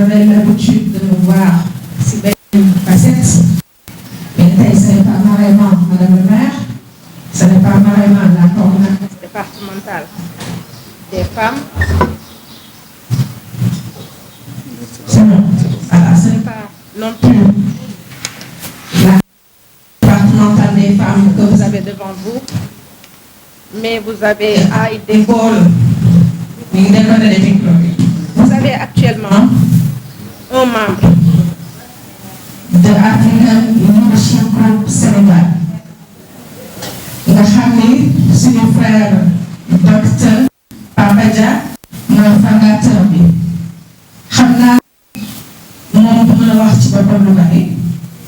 avez l'habitude de me voir si belle facette, mais ce n'est pas vraiment Madame le maire, ce n'est pas vraiment la coordinatrice départementale des femmes. Voilà, ce n'est pas non plus la départementale des femmes que vous avez devant vous, mais vous avez des rôles. Vous avez actuellement un membre de African Leadership Group Sénégal. Nga xam ni suñu frère docteur Papa Dia mooy fondateur bi. Xam naa moom bu mën a wax ci boppam lu bari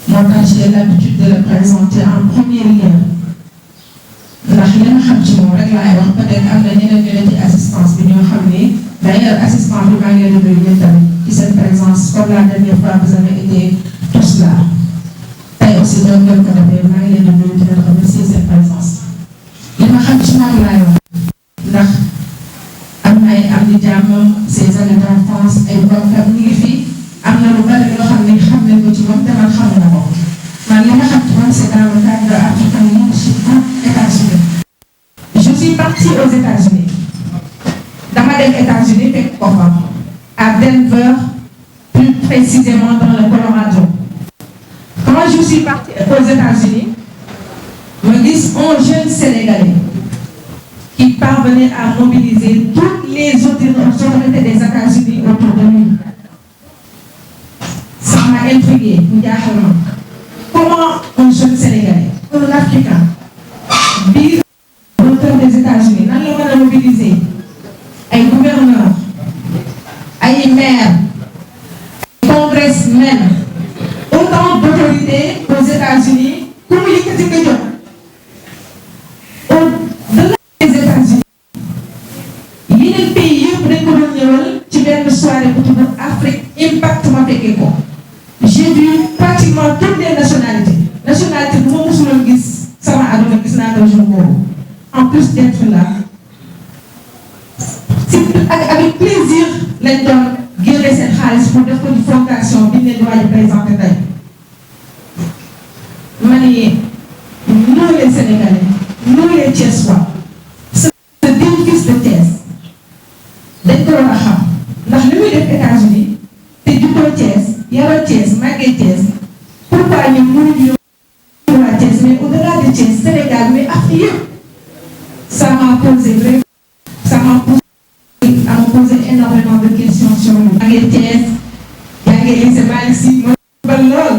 moo tax j'ai l'habitude de le présenter en premier lieu. Ndax li nga xam ci moom rek laay wax peut-être am na ñeneen ñu ne ci assistance bi ñoo xam ni d'ailleurs assistant bi maa ngi leen di nuyu tamit ci seen présence comme la dernière fois vous avez été tous là tey aussi ñoom ngeen ko defee maa ngi leen di nuyu di leen remercier seen présence. li ma xam ci moom laay wax ndax am na ay am di jàmm ses amis d'enfance ay bokkam ñu ngi fi am na lu bari loo xam ne xam nañ ko ci moom te man xam na ko man li nga xam ci moom c'est dans le cadre de African Leadership Group États-Unis. Je suis partie aux États-Unis. Dama dem États-Unis fekk ko fa à Denver, plus précisément dans le Colorado. Quand je suis partie aux États-Unis, me gis un jeune Sénégalais qui parvenait à mobiliser toutes les autorités des États-Unis autour de lui. Ça m'a intrigué, mu jaaxal ma. Comment un jeune Sénégalais, un Africain, biir autour des États-Unis nan la mën a mobiliser ay gouverneurs, ay maires, ay congressmen, autant d'autorités aux États-Unis ku mu yëkkati nga jot. Au-delà des États-Unis yeneen pays yëpp dañ ko doon ñëwal ci benn soirée bu tudd Afrique Impact ma fekkee ko. J'ai vu pratiquement toutes les nationalités bu ma mosuloon gis sama àdduna gis naa ko jour boobu. En plus d'être là avec plaisir lañ doon génne seen xaalis pour def ko di fondation bi ñu leen di waaj a présenté tey. ma ni nous les Sénégalais nous les Thiessois ce digne fils de Thiès dañ ko war a xam ndax li muy def États-Unis te juddoo Thiès yaroo Thiès màggee Thiès pourquoi ñu mënuñu ñëw waa Thiès mais au-delà de Thiès Sénégal mais Afrique yëpp. Ça m'a posé énormément de questions sur nous. yaa ngi Thiès yaa ngi lycée Malick Sy ma bal lool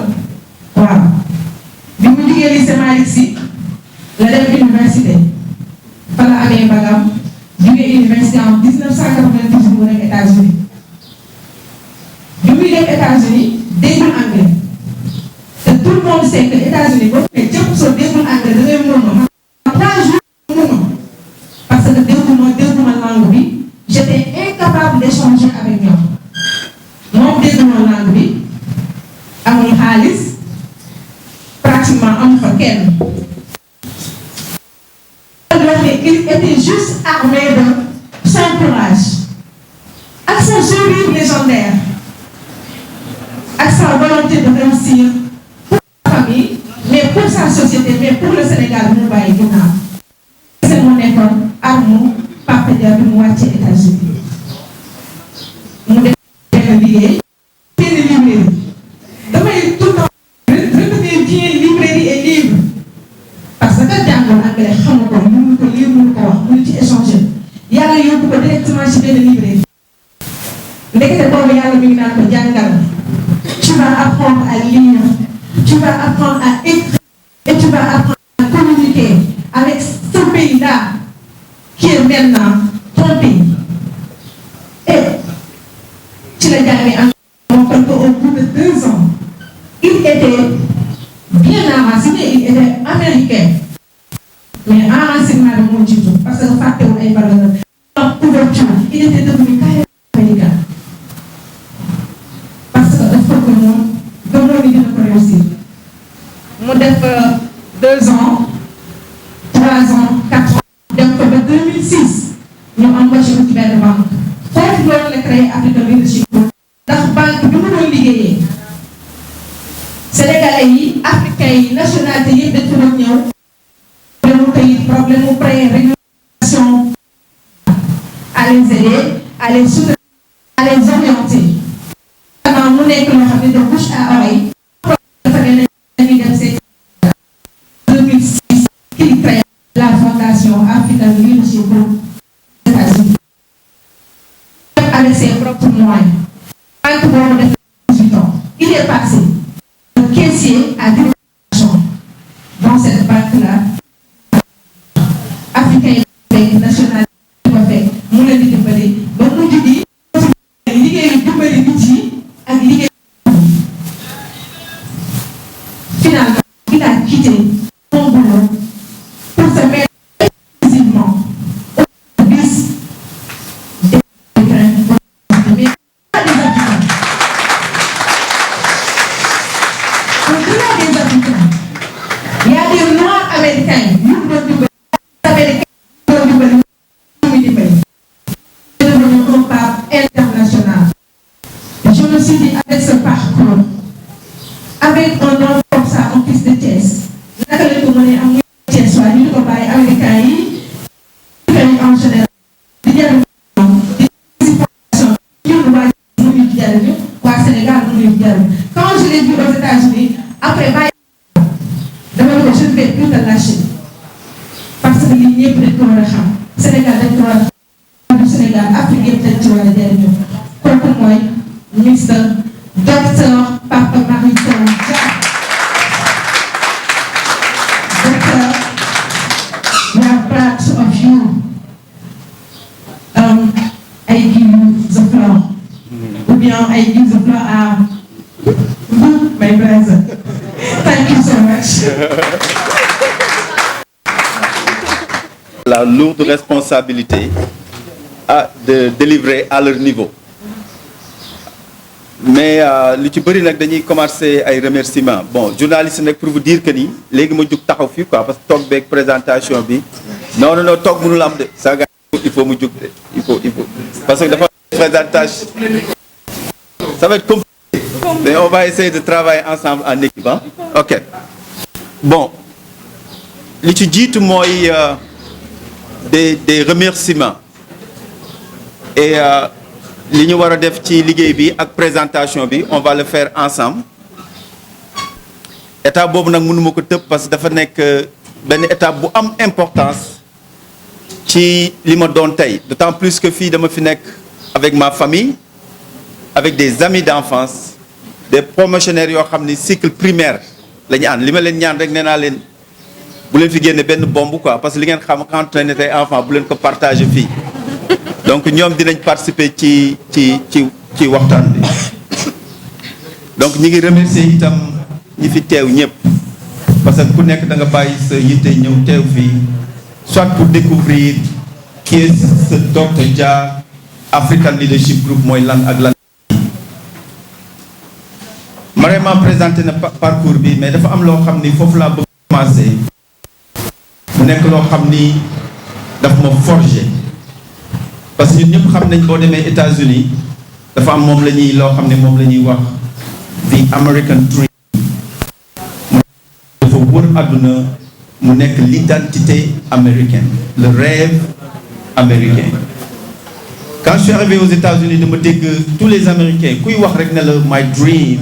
waaw bi mu jógee lycée Malick Sy la dem université fa la amee bagam jógee université en 1998 mu nekk États-Unis bi muy dem États-Unis déggul anglais te tout le monde sait que États-Unis boo xoolee jëpp soo déggul anglais da ngay mën parce que dégguma langue bi j'étais incapable d'échanger avec ñoom moom dégguma langue bi amul xaalis pratiquement amu fa kenn. Il était juste armé de son courage ak son sourire légendaire ak sa volonté de réussir pour sa famille mais pour sa société mais pour le Sénégal bu mu bàyyi ginnaaw. C'est mon école arme Papa Dia bi mu wàcce États-Unis mu def benn liggéey benn librairie damay tout le temps retenir bien librairie et livre parce que jàngoon anglais xamu ko mënu ko lire mënu ko wax mënu ci échanger yàlla yóbbu ko directement ci benn librairie ndekete boobu yàlla mi ngi naan ko jàngal tu vas apprendre à lire tu vas apprendre à écrire et tu vas apprendre à communiquer avec ce pays-là qui est maintenant ton pays. Et tu l'as gagné au bout de 2 ans. Il était bien enraciné, il était américain. Mais enracinement de mon jitu, parce que facte ou ay valeur, en couverture, il était devenu carrément américain. Parce que il faut que nous devons réussir. Moi, def 2 ans. 3 ans 4 ans dem ko ba 2006 ñu embauché ci benn banque foofu loolu la créé African Leadership ndax banque bi mu doon liggéeyee sénégalais yi africains yi nationalité yëpp dañ ko doon ñëw problème mu pré-régulation à les aider à les soutenir à les orienter vraiment mu nekk loo xam ne de bouche à oreille dafa ne dañuy dem seen 2006 qui crée la fondation African Leadership Group des États-Unis avec ses propres moyens. Banque boobu def 18 ans il est passé de caissier à direction dans cette banque-là africain yi national ko fekk mu leen di dimbali ba mujj di liggéeyu dimbali nit yi ak liggéey finalement il a quitté son boulot pour se mettre exclusivement au service des Africains mais pas des Africains. Au-delà des Africains, il y a des Noirs américains yu doon dimbali international. Je me suis dit avec ce parcours, avec un nom comme ça, un fils de Thiès, naka la ko mënee am Thiès waaye ñu ko bàyyi américain yi en général di jëriñu di formation ñun waa mënuñu ci jëriñu waa Sénégal mënuñu ci jëriñu. Quand je l'ai vu aux États-Unis après bàyyi dama ne ko je ne vais plus te lâcher parce que nit ñëpp dañ ko war a xam Sénégal dañ ko war a du Sénégal Afrique yëpp dañ ci war a jëriñu kooku mooy Mr. Docteur Papa Mariton Dia. Docteur, we are proud of you. I give you the floor. Ou bien I give the floor à my brother. Thank you so much. La lourde responsabilité de délivrer à leur niveau. Mais li ci bëri nag dañuy commencer ay remerciements bon journaliste nag pour vous dire que ni léegi ma jug taxaw fii quoi parce que toog beeg présentation bi non toog mënul am de ça il faut mu jug de il faut parce que dafa présentation ça va être compliqué mais on va essayer de travailler ensemble en équipe hein? Ok bon li ci jiitu mooy des remerciements et li ñu war a def ci liggéey bi ak présentation bi on va le faire ensemble étape boobu nag mënuma ko tëb parce que dafa nekk benn étape bu am importance ci li ma doon tey d'autant plus que fii dama fi nekk avec ma famille avec des amis d'enfance des promotionnaires yoo xam ni cycle primaire la ñu ànd li ma leen ñaan rek nee naa leen bu leen fi génne benn bombe quoi parce que li ngeen xam quand on était enfant bu leen ko partager fii donc ñoom dinañ participer ci waxtaan bi donc ñi ngi remercier itam ñi fi teew ñëpp parce que ku nekk da nga bàyyi sa yitte ñëw teew fii soit pour découvrir qui est ce Dr Dia African Leadership Group mooy lan ak lan. vraiment présenté na parcours bi mais dafa am loo xam ni foofu laa bëgg commencer mu nekk loo xam ni daf ma forger. parce que ñun ñëpp xam nañ boo demee États-Unis dafa am moom la ñuy loo xam ne moom la ñuy wax the American Dream dafa wër àdduna mu nekk l'identité américaine le rêve américain quand je suis arrivé aux États-Unis dama dégg tous les Américains kuy wax rek ne la my dream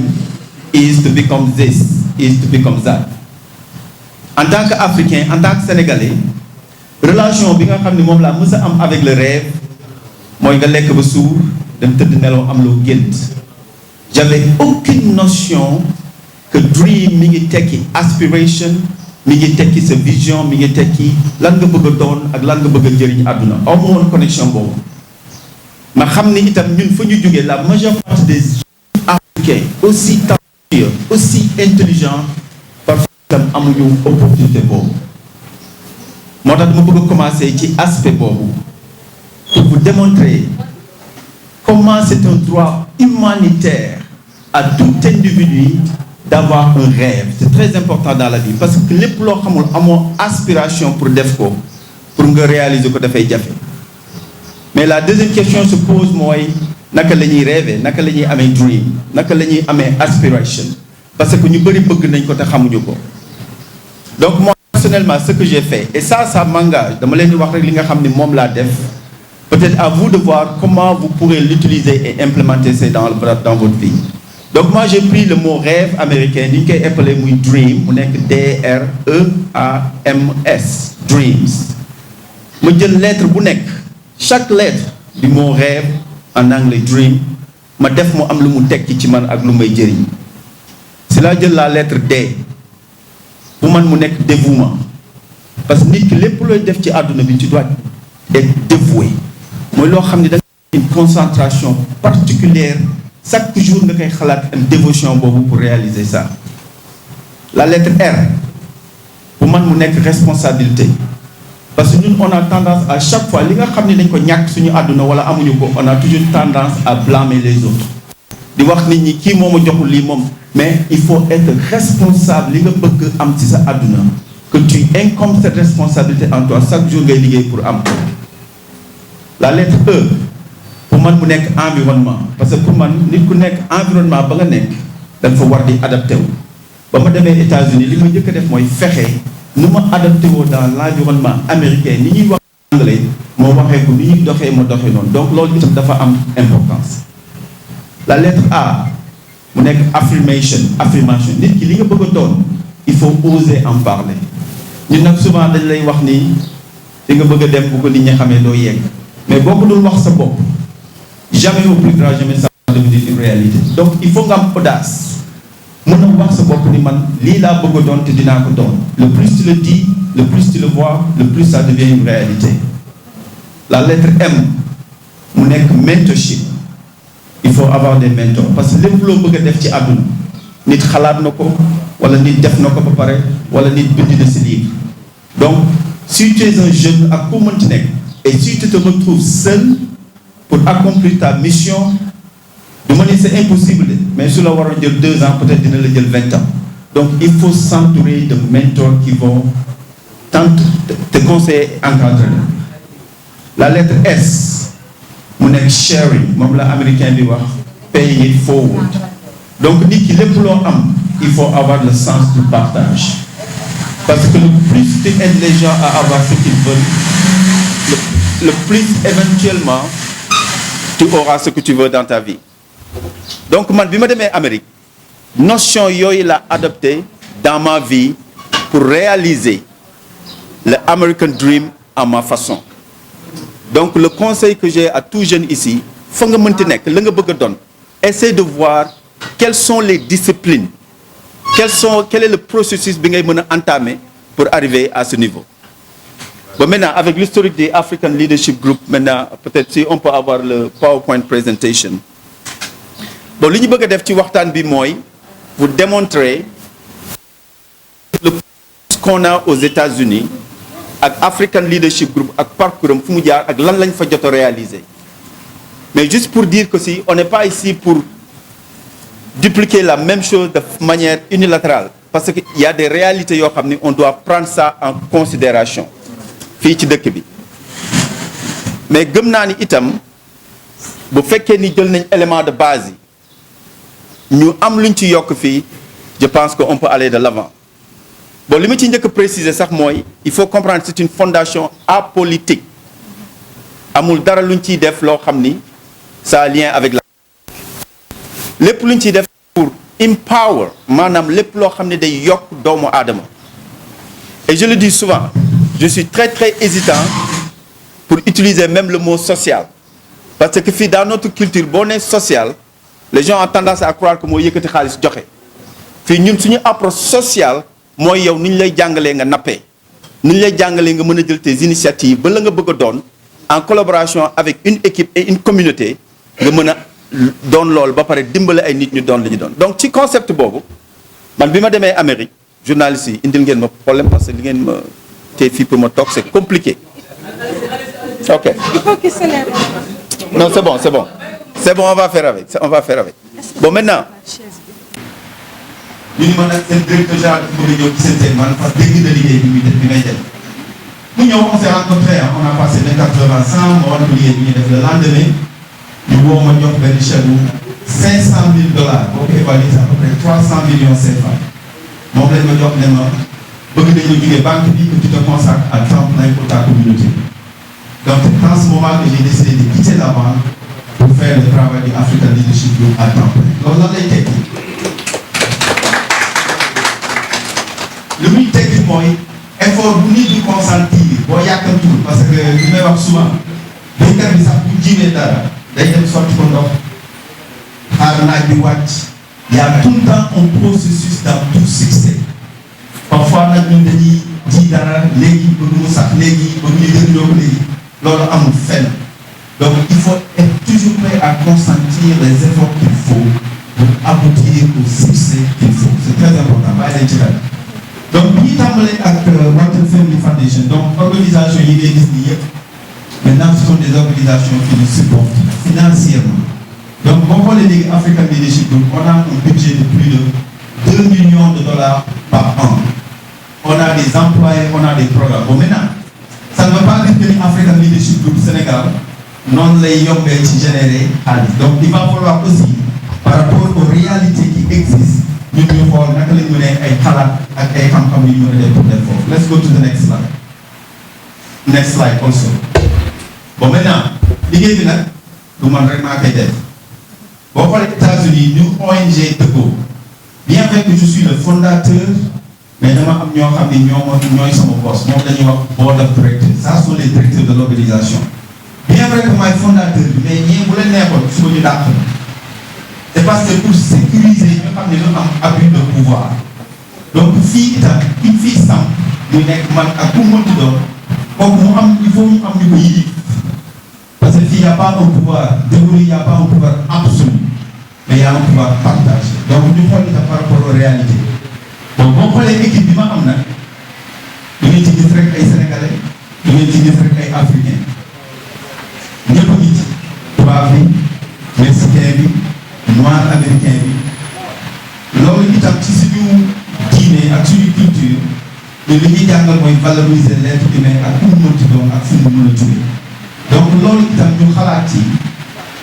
is to become this is to become that en tant que Africain en tant que Sénégalais relation bi nga xam ne moom laa mës a am avec le rêve mooy nga lekk ba suur dem tëdd nelaw am loo gént j'avais aucune notion que dream mi ngi tekki aspiration mi ngi tekki sa vision mi ngi tekki lan nga bëgg a doon ak lan nga bëgg a jëriñ àdduna aw ma woon connexion boobu ma xam ni itam ñun fa ñu jógee la majeure partie des Africains aussi talentueux aussi intelligents parfois itam amuñu opportunité boobu moo tax dama bëgg a commencer ci aspect boobu pour vous démontrer comment c'est un droit humanitaire à tout individu d'avoir un rêve. C'est très important dans la vie parce que lépp loo xamul amoo aspiration pour def ko pour nga réaliser ko dafay jafe. Mais la deuxième question se pose mooy naka la ñuy rêver naka la ñuy amee dream naka la ñuy amee aspiration parce que ñu bëri bëgg nañ ko te xamuñu ko. Donc moi personnellement ce que j'ai fait et ça m'engage dama leen di wax rek li nga xam ni moom laa def peut-être à vous de voir comment vous pourrez l'utiliser et implémenter ça dans votre vie. Donc moi j'ai pris le mot rêve américain ni ñu koy appelé muy dream mu nekk DREAMS dreams ma jël lettre bu nekk chaque lettre du mot rêve en anglais dream ma def mu am lu mu tekki ci man ak lu may jëriñ si laa jël la lettre D bu man mu nekk dévouement parce que nit ki lépp looy def ci àdduna bi tu dois être dévoué mooy loo xam ne da nga une concentration particulière chaque jour nga koy xalaat une dévotion boobu pour réaliser ça. La lettre R bu man mu nekk responsabilité parce que ñun on a tendance à chaque fois li nga xam ne dañ ko ñàkk suñu àdduna wala amuñu ko on a toujours tendance à blâmer les autres di wax nit ñi kii moo ma joxul lii moom mais il faut être responsable li nga bëgg am ci sa àdduna que tu incombes cette responsabilité en toi chaque jour ngay liggéey pour am ko. La lettre E pour man mu nekk environnement parce que pour man nit ku nekk environnement ba nga nekk dañ fa war di adapté wu ba ma demee États-Unis li ma njëkk a def mooy fexe nu ma adapté woo dans l'environnement américain ni ñuy wax anglais moo waxee ko ni ñuy doxee ma doxee noonu donc loolu itam dafa am importance. La lettre A mu nekk affirmation nit ki li nga bëgg a doon il faut oser en parler ñun nag souvent dañ lay wax ni fi nga bëgg a dem bu ko nit ñi xamee doo yegg mais boo ko dul wax sa bopp jamais au plus grand jamais ça va devenir une réalité. Donc il faut nga am audace mën a wax sa bopp ni man lii laa bëgg a doon te dinaa ko doon le plus tu le dis le plus tu le vois le plus ça devient une réalité. La lettre M mu nekk mentorship il faut avoir des mentors parce que lépp loo bëgg a def ci àdduna nit xalaat na ko wala nit def na ko ba pare wala nit bind na si livre. Donc si tu es un jeune ak ku mën ci nekk et si tu te retrouves seul pour accomplir ta mission du ma ni c'est impossible mais su la waroon jël 2 ans peut-être dina la jël 20 ans. Donc il faut s'entourer de mentors qui vont te conseiller, encadrer. La lettre S mu nekk sharing moom la américain bi wax paying it forward. Donc nit ki lépp loo am il faut avoir le sens du partage parce que le plus tu aides les gens à avoir ce qu'ils veulent le plus éventuellement tu auras ce que tu veux dans ta vie. Donc man bi ma demee Amérique notion yooyu la adopté dans ma vie pour réaliser le American Dream à ma façon. Donc le conseil que j'ai à tout jeune ici fa nga mënti nekk la nga bëgg a doon essaie de voir quelles sont les disciplines quel est le processus bi ngay mën a entamer pour arriver à ce niveau. Bon, maintenant avec l'historique des African Leadership Group maintenant peut-être si on peut avoir le PowerPoint presentation. Bon li ñu bëgg a def ci waxtaan bi mooy vous démontrer le ce qu'on a aux États-Unis ak African Leadership Group ak parcours am fu mu jaar ak lan lañ fa jot a réaliser. Mais juste pour dire que si on n'est pas ici pour dupliquer la même chose de manière unilatérale parce que il y a des réalités yoo xam ne on doit prendre ça en considération fii ci dëkk bi mais gëm naa ni itam bu fekkee ni jël nañ élément de base yi ñu am luñ ci yokk fii je pense que on peut aller de l'avant. Bon li ma ci njëkk a préciser sax mooy il faut comprendre c'est une fondation apolitique amul dara luñ ciy def loo xam ni ça a lien avec la lépp luñ ciy def pour empower maanaam lépp loo xam ne day yokk doomu aadama. Et je le dis souvent je suis très très hésitant pour utiliser même le mot social parce que fii dans notre culture boo nee social les gens ont tendance à croire que moo yëkkati xaalis joxe fii ñun suñu approche sociale mooy yow ni ñu lay jàngalee nga nappee ni ñu lay jàngalee nga mën a jël tes initiatives ba la nga bëgg a doon en collaboration avec une équipe et une communauté nga mën a doon loolu ba pare dimbale ay nit ñu doon li ñu doon. Donc ci concept boobu man bi ma demee Amérique journaliste yi indil ngeen ma problème parce que li ngeen ma tey fii pour ma toog c'est compliqué. Ok. Il faut qu'il se lève. Non c'est bon on va faire avec bon maintenant. ñu ni ma nag seen directeur général dafa bëgg a ñëw ci seen man parce que dégg na liggéey bi muy def bi ngay def mu ñëw on s'est rencontré on a passé 24 heures ensemble ma war ko liggéey bi ñuy def le lendemain ñu woo ma jox benn chèque bu $500,000 boo ko évalué à peu près 300 millions CFA moom lañ ma jox ne ma bëgg nañu jógee banque bi que tu te consacres à temps plein pour ta communauté. Donc c'est en ce moment que j'ai décidé de quitter la banque pour faire le travail du African Leadership Group à temps plein. loolu lan lay tekki li muy tekki mooy effort bu nit di consentir boo yàkkamtul parce que li may wax souvent béykat bi sax bu jiwee dara day dem sotti ko ndox xaar naaj bi wàcc. Il y a tout le temps un processus dans tout succès. Parfois nag ñun dañuy ji dara léegi bëgg mu sax léegi bëgg ñu jëndoo ko léegi loolu amul fenn. Donc il faut être toujours prêt à consentir les efforts qu'il faut pour aboutir au succès qu'il faut. C'est très important bàyyi leen ci xel. Donc bu ñu tàmbalee ak Walter Family Foundation donc organisation yi ngay gis nii yëpp maintenant ce sont des organisations qui nous supportent financièrement. Donc boo xoolee léegi African Leadership Group on a un budget de plus de $2 millions par an. On a des employés, on a des programmes. Bon maintenant, ça ne veut pas dire que l'African Leadership Group Sénégal non lay yombee ci générer xaalis. Donc il va falloir aussi par rapport aux réalités qui existent ñun ñu xool naka lañ mën a ay xalaat ak ay xam-xam yu ñu mën a def pour def foofu. Let's go to the next slide. Next slide also. Bon maintenant liggéey bi nag du man rek maa koy def. Boo xoolee États-Unis ñu ONG Tëggo bien vrai que je suis le fondateur mais dama am ñoo xam ne ñooy sama boss moom la ñuy wax board of directors ça sont les directeurs de l'organisation. Bien vrai que maay fondateur bi mais ñii bu leen neexoon suba ñu dàq c'est parce que pour sécuriser ñu xam ne lu am abus de pouvoir donc fii itam une fii samp muy nekk man ak ku mënti doon kooku mu am il faut mu am ñu ko yilif parce que fii y a pas un pouvoir dévolu, y a pas un pouvoir absolu mais y a un pouvoir partagé donc ñu xool itam par rapport aux réalités donc boo xoolee équipe bi ma am nag du ngeen ci gis rek ay sénégalais du ngeen ci gis rek ay africains ñëpp a ngi ci tubaab bi mexicain bi noir américain bi loolu itam ci suñu diine ak suñu culture te li ñuy jàngal mooy valoriser l'être humain ak fu mu mënti doon ak fu mu mën a jóge donc loolu itam ñu xalaat ci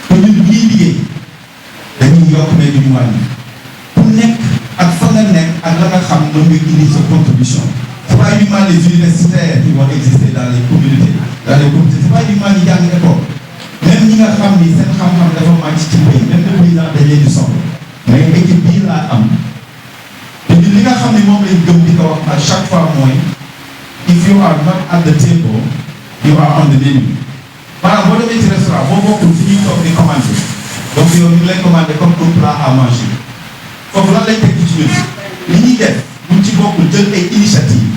que ñun bu ñuy liggéey dañuy yokk mais duñu wàññi ku nekk ak fa nga nekk ak la nga xam mën nga indi sa contribution c'est pas uniquement les universitaires qui vont exister dans les communautés c'est pas uniquement ñi jàng école même ñi nga xam ni seen xam-xam dafa màcc ci pays même le président dañ leen di soxla mais équipe bii laa am te li nga xam ne moom lañ gëm di ko wax à chaque fois mooy if you are not at the table you are on the menu maanaam boo demee ci restaurant boo bokkul fi ñuy toog di commandé donc yow ñu lay commandé comme un plat à manger foofu lan lañ teg ci ñun li ñuy def buñ ci bokkul jël ay initiative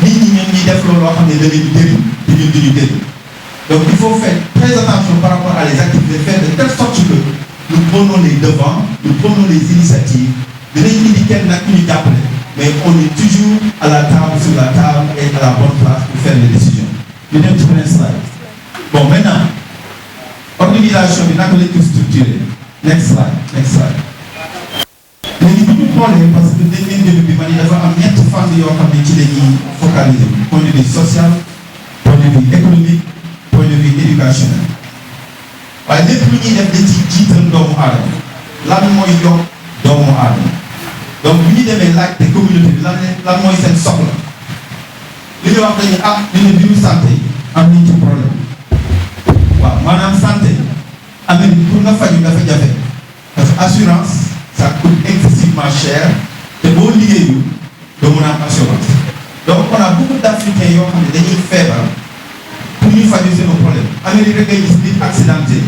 nit ñi ñoom ñuy def loolu loo xam ne da leen di jëriñ te ñun duñu jëriñ donc il faut faire très attention par rapport à les activités faire de telle sorte que nous prenons les devants nous prenons les initiatives dinañ indi kenn nag ñu jàppale mais on est toujours à la table sur la table et à la bonne place pour faire les décisions ñu dem ci beneen slide bon maintenant organisation bi naka lañ ko structuré next slide léegi bu ñu xoolee parce que dañ leen début bi ma ni dafa am ñetti fànn yoo xam ne ci la ñuy focaliser point de vue social point de vue économique point de vue éducationnel waaye lépp lu ñuy def dañ ci jiital doomu aadama lan mooy yokk doomu aadama donc bu ñu demee laajte communauté bi lan mooy seen soxla li ñu wax dañuy ñu ne biiru santé am nañ ci problème waaw maanaam santé Amérique pour nga faju dafa jafe parce que assurance ça coûte excessivement cher te boo liggéeyul doo mën a am assurance donc on a beaucoup d'Africains yoo xam ne dañuy feebar pour ñu faju seen problème Amérique rek ngay gis nit accidenté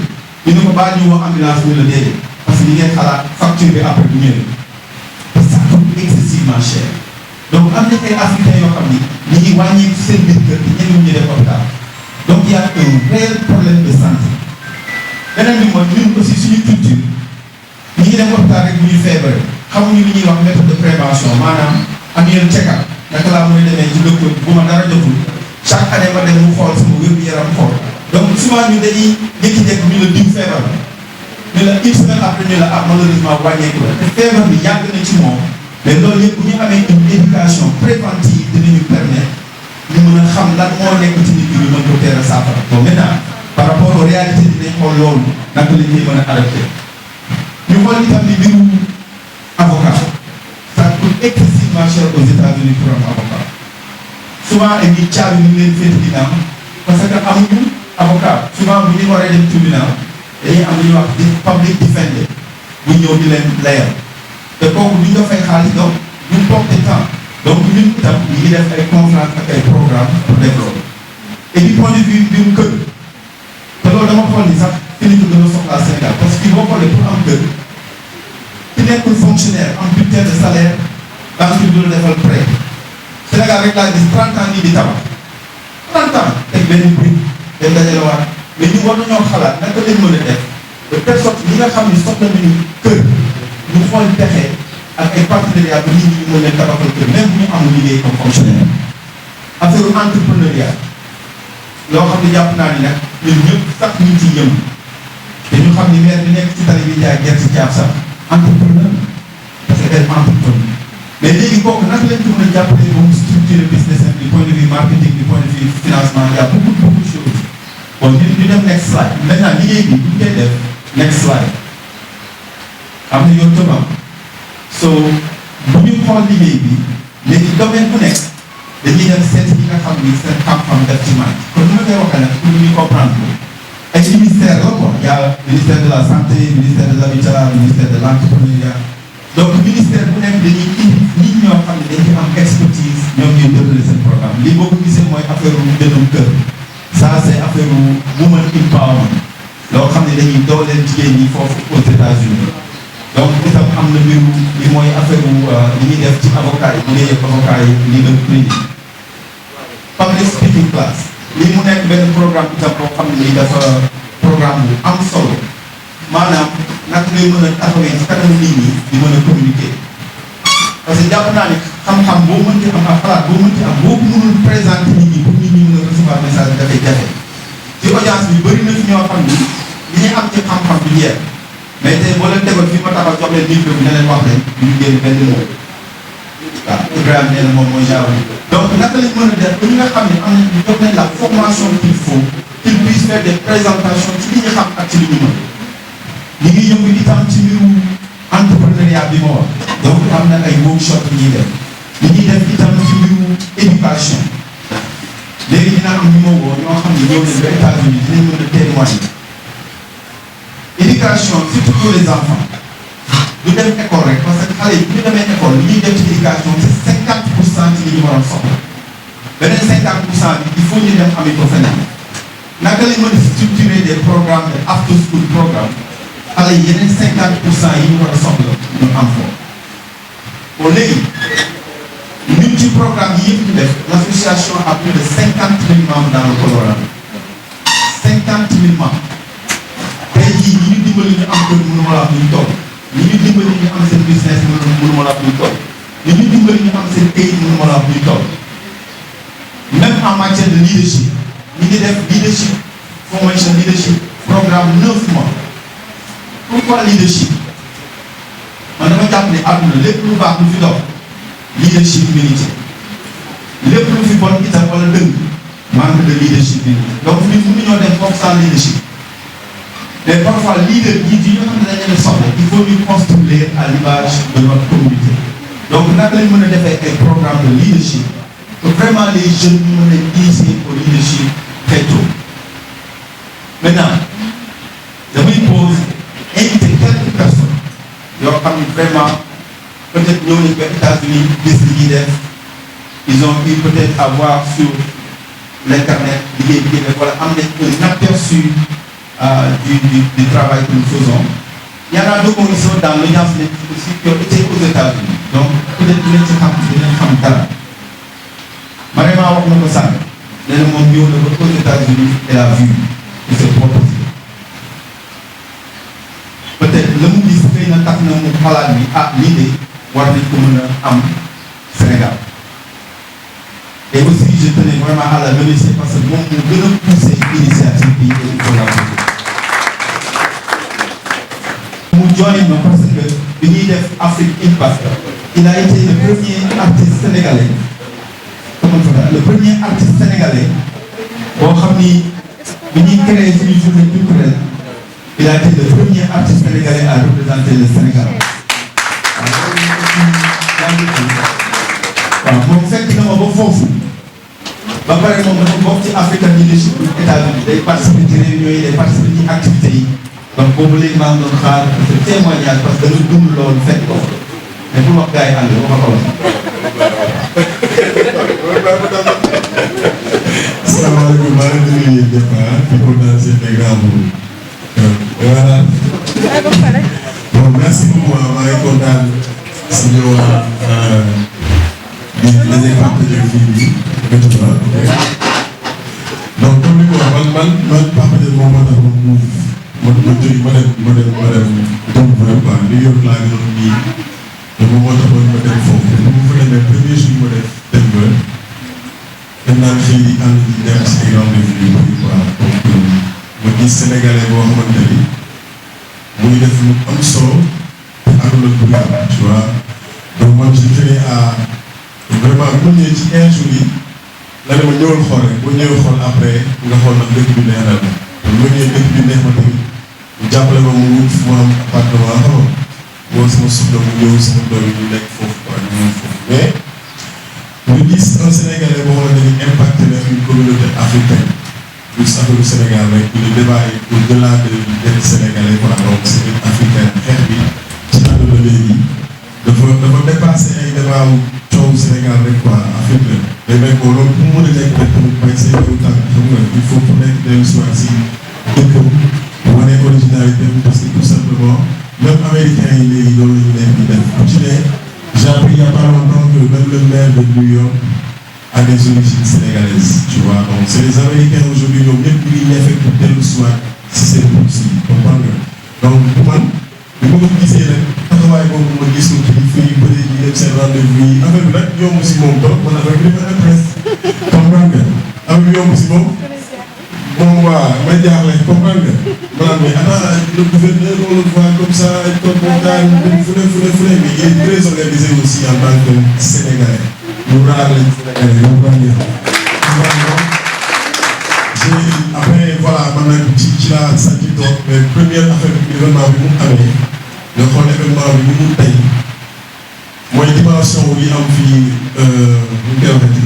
ñu ne ko baa ñu woo ambulance ñu la déedéet parce que li ngeen xalaat facture bi après bu ñëwee parce que ça coûte excessivement cher donc am na ay Africains yoo xam ni ñu ngi wàññeeku seen biir kër gi ñeneen ñu def hôpital donc il y a un réel problème de santé beneen bi mooy ñun aussi suñu culture ñi ngi dem hôpital rek bu ñu feebaree xamuñu li ñuy wax méthode de prévention maanaam annuel check-up naka laa mooy demee ci docteur bu ma dara jotul chaque année ma dem mu xool sama wér-gu-yaram xool donc souvent ñu dañuy jékki-jékki ñu la diw feebar la ñu la une semaine après ñu la malheureusement wàññeeku la te feebar bi yàgg na ci moom mais loolu yëpp bu ñu amee une éducation préventive dinañu permettre ñu mën a xam lan moo nekk ci nit ki ñu mën ko teel a saafara bon maintenant par rapport aux réalités dinañ xool loolu naka la ñuy mën a adapté ñu xool itam ni mbirum avocat ça coûte excessivement cher aux États-Unis pour un avocat souvent ay nit caabi ñu leen féete ginnaaw parce que amuñu avocat souvent bu ñu waree dem tribunal dañuy am lu ñuy wax di public defender bu ñëw di leen layal te kooku duñ ko fay xaalis donc ñu porte temps donc ñun itam ñu ngi def ay conférence ak ay programme pour def loolu et du point de vue mbirum kër te loolu dama xool ni sax fi ñu ko gën a soxlaa Sénégal parce que boo xoolee pour am kër ki nekkul fonctionnaire am bulletin de salaire banque bi du la defal prêt Sénégal rek laa gis 30 ans nii di tabax 30 ans teg benn prix day dajalewaat mais ñu war nañoo xalaat naka lañ mën a def de telle sorte ñi nga xam ni soxla nañu kër ñu xool pexe ak ay partenariat ba nit ñi ñu mën leen tabaxal kër même bu ñu amul liggéey comme fonctionnaire affaire entrepreneuriat loo xam ne jàpp naa ni nag ñun ñëpp sax ñu ngi ciy yëngu te ñu xam ni maire bi nekk ci tali bi jaay gerte caaf sax entrepreneur parce que day entrepreneur mais léegi kooku naka lañ ko mën a jàppale ba mu structurer business du point de vue marketing du point de vue financement y a beaucoup de choses bon ñu dem next slide maintenant liggéey bi bu ñu koy def next slide am na yoon tëbam so bu ñu xool liggéey bi léegi domaine bu nekk dañuy dem seet ñi nga xam ni seen xam-xam def ci màcc kon ni ma koy waxee nag pour ñu comprendre ko ay ministère la quoi y a ministère de la santé ministère de l'habitat ministère de l'entrepreneuriat donc ministère bu nekk dañuy indi nit ñoo xam ne dañ ci am expertise ñoom ñuy déroulé seen programme lii boo ko gisee mooy affaire u jëndum kër ça c'est affaire u woman empowerment loo xam ne dañuy dooleel jigéen ñi foofu aux États-Unis donc itam am na mbiru li mooy affaire u li ñuy def ci avocat yi bu dee avocat yi legal training public speaking class lii mu nekk benn programme itam boo xam ne nii dafa programme bu am solo maanaam naka ngay mën a taxawee ci kanamu nit ñi di mën a communiquer parce que jàpp naa ni xam-xam boo mënti am ak xalaat boo mënti am boo ko mënul présenter nit ñi pour nit ñi mën a recevoir message bi dafay jafe ci audience bi bëri na fi ñoo xam ni li ñuy am ci xam-xam du jeex mais tey boo leen tegoon fi ma taxaw jox leen micro bi ne leen wax leen ñu génn benn mot waaw Ibrahima nee na moom mooy genre donc naka lañ mën a def ba ñi nga xam ne am nañ jox nañ la formation qu'il faut qu'ils puissent faire des présentations ci li ñu xam ak ci li ñu mën ñu ngi yëngu itam ci mbiru entrepreneuriat bi ma wax donc am na ay workshop yi ñuy def li ñuy def itam ci mbiru éducation léegi dina am ñu ma woo ñoo xam ne ñëw nañ ba États-Unis dinañ mën a témoigner éducation surtout pour les enfants du dem école rek parce que xale yi bu ñu demee école li ñuy def ci éducation c'est 50% ci li ñu war a soxla beneen 50% bi il faut ñu dem ami ko feneen naka lañ mën a structurer des programmes de after school programme xale yi yeneen 50% yi ñu war a soxla ñu am ko bon léegi ñun ci programme yi yëpp ñu def l'association a plus de 50 000 membres dans le Colorado 50 000 membres tey jii ñi ñu dimbali ñu am kër mënu ma la wax ñu toll ñi ñu dimbali ñu am seen business mënu ma la wax ñu toll ñi ñu dimbali ñu am seen kayit mënu ma la wax ñu toll même en matière de leadership ñi ngi def leadership formation leadership programme 9 mois pourquoi leadership man dama jàpp ne àdduna lépp lu baax lu fi dox leadership mi ngi ci lépp lu fi bon itam wala dëng manque de leadership bi donc ñun mënuñoo dem foofu sans leadership mais parfois leader yi nga xam ne dañ leen soxla il faut ñu construire à l'image de notre communauté donc naka lañ mën a defee ay programme de leadership que vraiment les jeunes ñu mën a initier au leadership très tôt maintenant damay pose inviter quelques personnes yoo xam ne vraiment peut-être ñëw nañ ba États-Unis gis li ñuy def ils ont pu peut-être avoir sur l'internet liggéey bi def wala am nañ un aperçu du travail que nous faisons. Il y en a d'autres qui sont dans l'audience aussi qui ont été aux États-Unis donc peut-être dinañ ci xam dara vraiment wax na ko sànq nee na moom ñëw na ba aux États-Unis et a vu que c'est possible peut-être la mu gis xëy na tax na mu xalaat ni lii de war nañ ko mën a am Sénégal et aussi je tenais vraiment à la remercier parce que moom moo gën a poussé initiative bi et il faut la pousser mu join ma parce que bi ñuy def Afrique Impact il a été le premier artiste sénégalais comment ça va le premier artiste sénégalais boo xam ni bi ñuy créé suñu journée culturelle il a été le premier artiste sénégalais à représenter le Sénégal. waaw moom fekk na ma ba foofu ba pare moom dafa bokk ci African Leadership États-Unis day participer ci réunions yi day participer ci activités yi donc boobu léegi maa ngi doon xaar ce témoignage parce que dañu dund loolu fekk ko mais pour wax gars yi ànd ba ma ko wax. salaamaaleykum maa ngi leen di nuyu ñëpp di kontaan seen programme bu voilà. bon merci beaucoup maa ngi kontaan si ñëwaat di daje partenaire fii nii maintenant. donc comme ni ko wax man partenaire moom moo tax ma jógee ma dem donc vraiment New York laa gënoon nii te moom moo taxoon ma dem foofu te bu ma fa demee premier jour ma def dem ba dem naa xëy di ànd di dem si ay rendez-vous yu bëri quoi donc ma gis sénégalais boo xamante ni muy def lu am solo te àndul ak bëgg tu vois donc man je tenais à vraiment bu ma ñëwee ci 15 jours yi la ne ma ñëwal xool rek boo ñëwee xool après nga xool nag dëkk bi neex na la te bu ma ñëwee dëkk bi neex ma tamit mu jàppale ma mu wut fu mu am appartement xam nga boo sama soxla mu ñëw sama doom yi ñu nekk foofu quoi ñu ñëw foofu mais ñu gis un Sénégalais boo xamante ni impacté na une communauté africaine plus affaire du Sénégal rek le débat est au-delà d'être sénégalais quoi donc c'est une africaine xeex bi ci àdduna léegi dafa dépassé ay débat wu coow Sénégal rek quoi Afrique la day nekk ko loolu pour mu mën a nekk rek tamit bay say aw tànk xam nga il faut ku nekk dellu si waat si dëkkam wane originalité parce que tout simplement même américains yi léegi loolu la ñu nekk di def ku ci ne j'ai appris il y a pas longtemps que même le maire de New York a des origines sénégalaises tu vois donc c'est les Américains aujourd'hui ñoom ñëpp ñu ngi ñefe pour dellu si waat si seen bopp si comprendre nga donc pour man bi ma ko gisee rek taxawaay boobu ma gis ko kilifa yu bëri di dem seen rendez-vous yi affaire bi nag yomb si moom trop man affaire bi dafa intéresse comprendre nga affaire bi yomb si moom moom waa may jaaxle comprendre nga maanaam mais attends le gouverneur on le voit comme ça toog montagne dem fu ne mais il est très organisé aussi en tant que Sénégalais ñu raar lañ Sénégalais yow bàyyi après voilà man nag ci laa sant toog mais première affaire bi événement bi mu amee nga xool événement bi ni mu tey mooy dimension yi am fii ñu koy waxee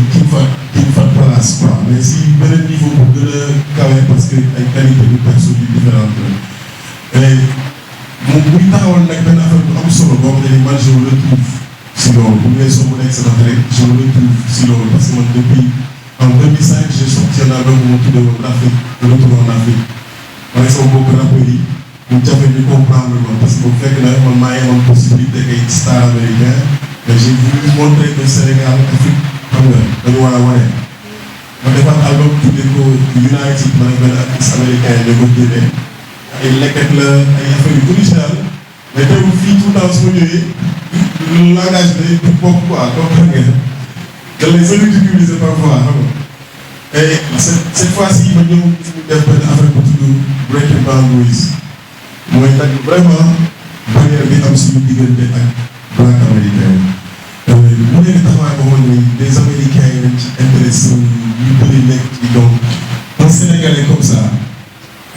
King Fahd Palace quoi mais si beneen niveau bu gën a kawe parce que ay qualité de personnes yu différentes la et moom muy taxawal nag benn affaire bu am solo boo xam ne man je me retrouve si loolu bu ngay soog mu nekk sama rek je me retrouve si loolu parce que man depuis en 2005 j'ai sorti un album bu ma tuddee woon Afrique retour en Afrique ma ne sama mbokk rappeurs yi mu jafe ñu comprendre ma parce que bu fekk na man maa ngi amoon possibilité kay star américain mais j'ai voulu montrer que Sénégal Afrique xam nga dañu war a wane ma defaat album tuddee ko United ma ne benn artiste américain ñoo ko génne ay lekket la ay affaire yu original mais teewul fii tout le temps su ma ñëwee langage bi du bokk quoi comprendre nga da lay ridiculiser parfois xam nga et cette fois-ci ma ñëw def benn affaire bu tudd Breaking Boundaries mooy nag vraiment barrière bi am suñu diggante ak black américain mu nekk taxawaay boo xam ne des américains yi dañ ci intéressé yu bëri nekk ci donc un Sénégalais comme ça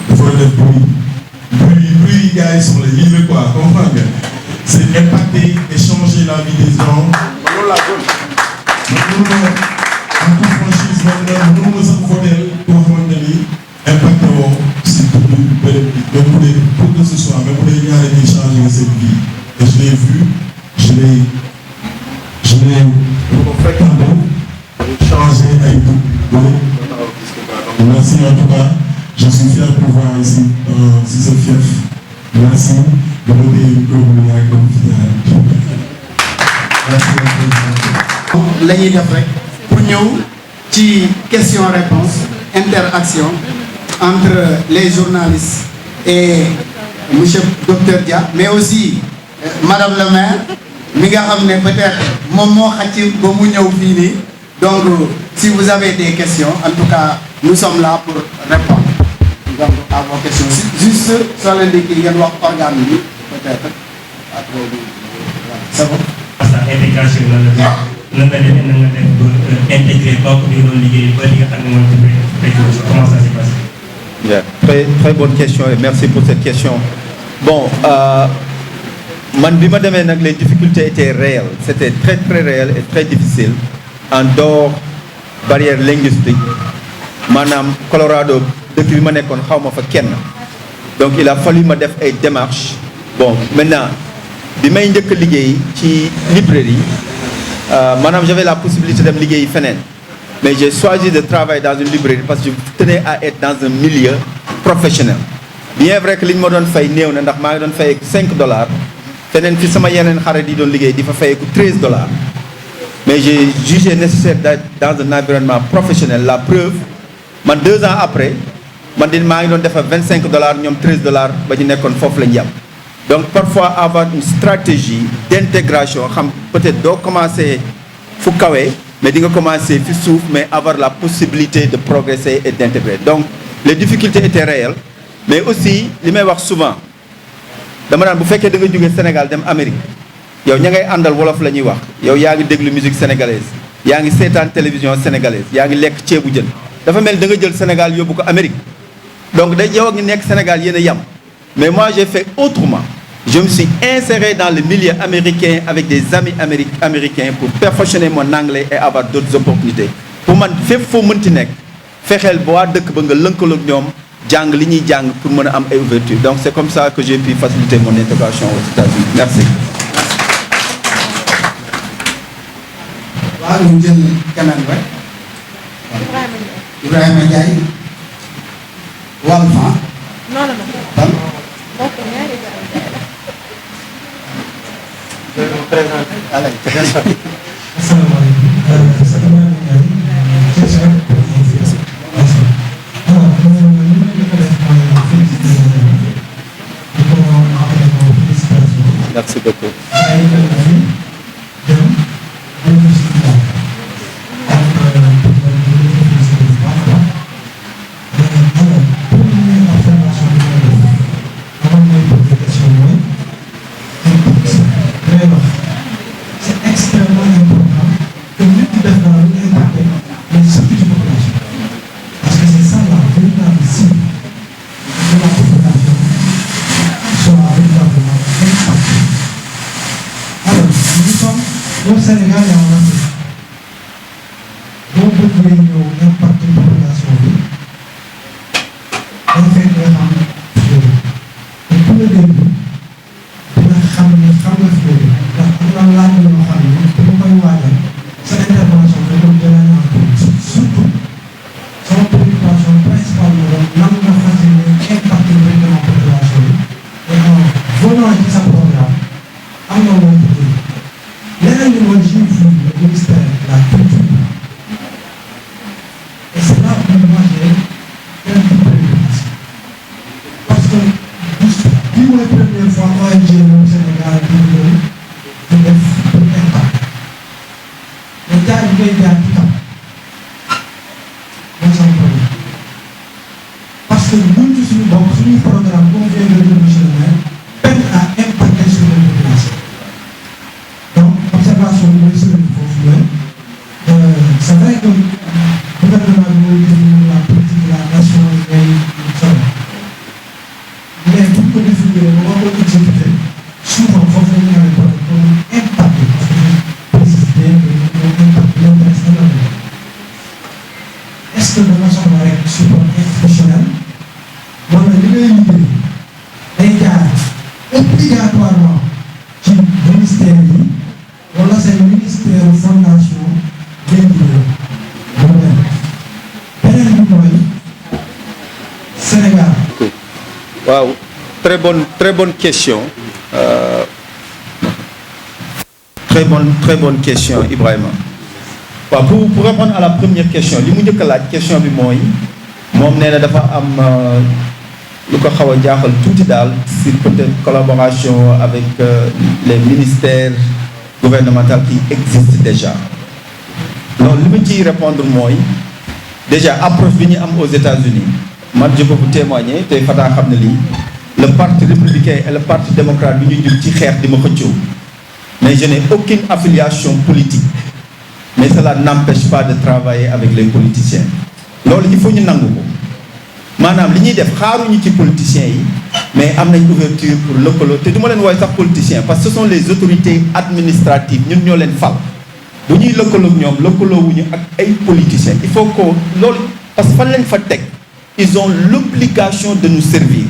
dafa war a def bruit yi gars yi soxla yii la quoi comprendre nga c'est impacter et changer la vie des gens loolu laa gën man mënuma en toute franchise man mënuma sax voter koo xamante ni impacté woo si beneen bi même bu dee pour que ce soit même bu dee ñaari ñuy changer seen vie et je l'ai vu je l'ai fréquenté changer ay merci en tout cas je suis fier de vous voir ici si ce fief merci de me dire que vous avez comme merci la ñuy def rek pour ñëw ci question-réponse interaction entre les journalistes et monsieur docteur Dia mais aussi madame le maire mi nga xam ne peut-être moom moo xacc ba mu ñëw fii nii donc si vous avez des questions en tout cas nous sommes là pour répondre donc à vos questions juste soo leen di kii ngeen wax organe bi peut-être ak boobu c'est bon. parce que intégration lan la demee na nga def ba intégré bokk di doon liggéey ba li nga xam ne mooy comment ça s'est passé. Yeah. Très bonne question et merci pour cette question. Bon, man bi ma demee nag les difficultés étaient réelles, c'était très très réel et très difficile en dehors barrière linguistique maanaam Colorado dëkk bi ma nekkoon xaw ma fa kenn donc il a fallu ma def ay démarches. Bon maintenant bi may njëkk a liggéey ci librairie maanaam j'avais la possibilité dem liggéey feneen mais j'ai choisi de travailler dans une librairie parce que je tenais à être dans un milieu professionnel. Bien vrai que li ñu ma doon fay néew na ndax maa ngi doon fay $5 feneen fi sama yeneen xarit yi doon liggéey di fa fayeeku $13 mais j'ai jugé nécessaire d'être dans un environnement professionnel. La preuve man 2 ans après man maa ngi doon defar $25 ñoom $13 ba ñu nekkoon foofu la ñu yem. Donc parfois avoir une stratégie d'intégration xam peut-être doo commencer fu kawe mais di nga commencer fi suuf mais avoir la possibilité de progresser et d'intégrer. Donc les difficultés étaient réelles mais aussi li may wax souvent dama naan bu fekkee da nga jóge Sénégal dem Amérique yow ña ngay àndal wolof la ñuy wax yow yaa ngi déglu musique sénégalaise yaa ngi seetaan télévision sénégalaise yaa ngi lekk ceebu jën dafa mel da nga jël Sénégal yóbbu ko Amérique donc day yow ak ñu nekk Sénégal yéen a yem mais moi j'ai fait autrement. Je me suis inséré dans le milieu américain avec des amis américains pour perfectionner mon anglais et avoir d'autres opportunités. Pour man fépp foo mënti nekk fexeel ba waa dëkk ba nga lëkkaloo ak ñoom jàng li ñuy jàng pour mën a am ay ouverture. Donc c'est comme ça que j'ai pu faciliter mon intégration aux États-Unis. Merci. waaw ñu jël keneen rek. Ibrahima Ndiaye. Walfa. Non. Merci beaucoup. Au Sénégal et en Afrique boo bëggee ñëw impacté population bi day fekk nga xam loolu te ku la dégg dina xam ne xam nga fi loolu ndax am na laaj yoo xam ne bu ma koy waajal sa intervention da doon jëlee en compte surtout sama préoccupation principale la doon nan nga fas yéene impacté vraiment population bi et en volant ci sa programme am na loo ko jël. Leneen li mooy j'ai vu le ministère de la culture et c'est là où moi j'ai quelques préoccupations parce que bii mooy première fois ONG au Sénégal di ñëw di def pour impact mais jaar bi ngay jaar ci kaw mooy sama problème parce que ñun ci suñu bopp suñuy programme comme vient de dire monsieur le maire peine à impacter sur les populations. Observation bi mooy sëriñ foofu la c'est vrai que gouvernement bi mooy définir la politique de la nation ngay solo mais pour ko définir ba war ko exécuter souvent foofu la ñu amee problème pour ñu impacter parce que préciser que ñu impacte l'intérêt économique est-ce que dama soxla rek support institutionnel wala li ngay liggéey day jaar obligatoirement ci ministère yi wala c'est le ministère fondation léegi beneen bi mooy Sénégal. Waaw, très bonne question. Très bonne question Ibrahima. Waaw pour répondre à la première question li mu njëkk a laaj question bi mooy moom nee na dafa am lu ko xaw a jaaxal tuuti daal si peut-être collaboration avec les ministères gouvernemental qui existe déjà loolu li ma ciy répondre mooy déjà approche bi ñu am aux États-Unis man je peux vous témoigner tey Fata xam ne lii le parti républicain et le parti démocrate bi ñu jug ci xeex di ma xëccoo mais je n'ai aucune affiliation politique mais cela n'empêche pas de travailler avec les politiciens loolu il faut ñu nangu ko maanaam li ñuy def xaaruñu ci politiciens yi mais am nañ ouverture pour lëkkaloo te du ma leen woowee sax politiciens parce que ce sont les autorités administratives ñun ñoo leen fal bu ñuy lëkkaloog ñoom lëkkaloowuñu ak ay politiciens il faut que loolu parce que fan lañ fa teg ils ont l'obligation de nous servir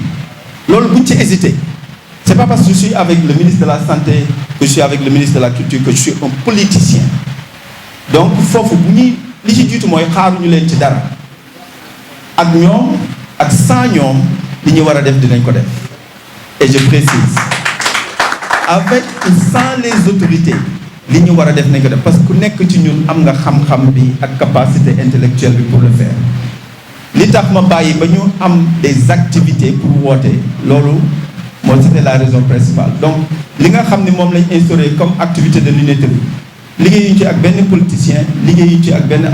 loolu buñ ci hésiter c'est pas parce que je suis avec le ministre de la santé que je suis avec le ministre de la culture que je suis un politicien donc foofu bu ñuy li ci jiitu mooy xaaruñu leen ci dara ak ñoom ak sans ñoom li ñu war a def dinañ ko def et je précise avec ou sans les autorités li ñu war a def nañ ko def parce que ku nekk ci ñun am nga xam-xam bi ak capacité intellectuelle bi pour le faire li tax ma bàyyi ba ñu am des activités pour woote loolu moo c'était la raison principale donc li nga xam ni moom lañ instauré comme activité de l'unité bi liggéeyuñu ci ak benn politicien liggéeyuñu ci ak benn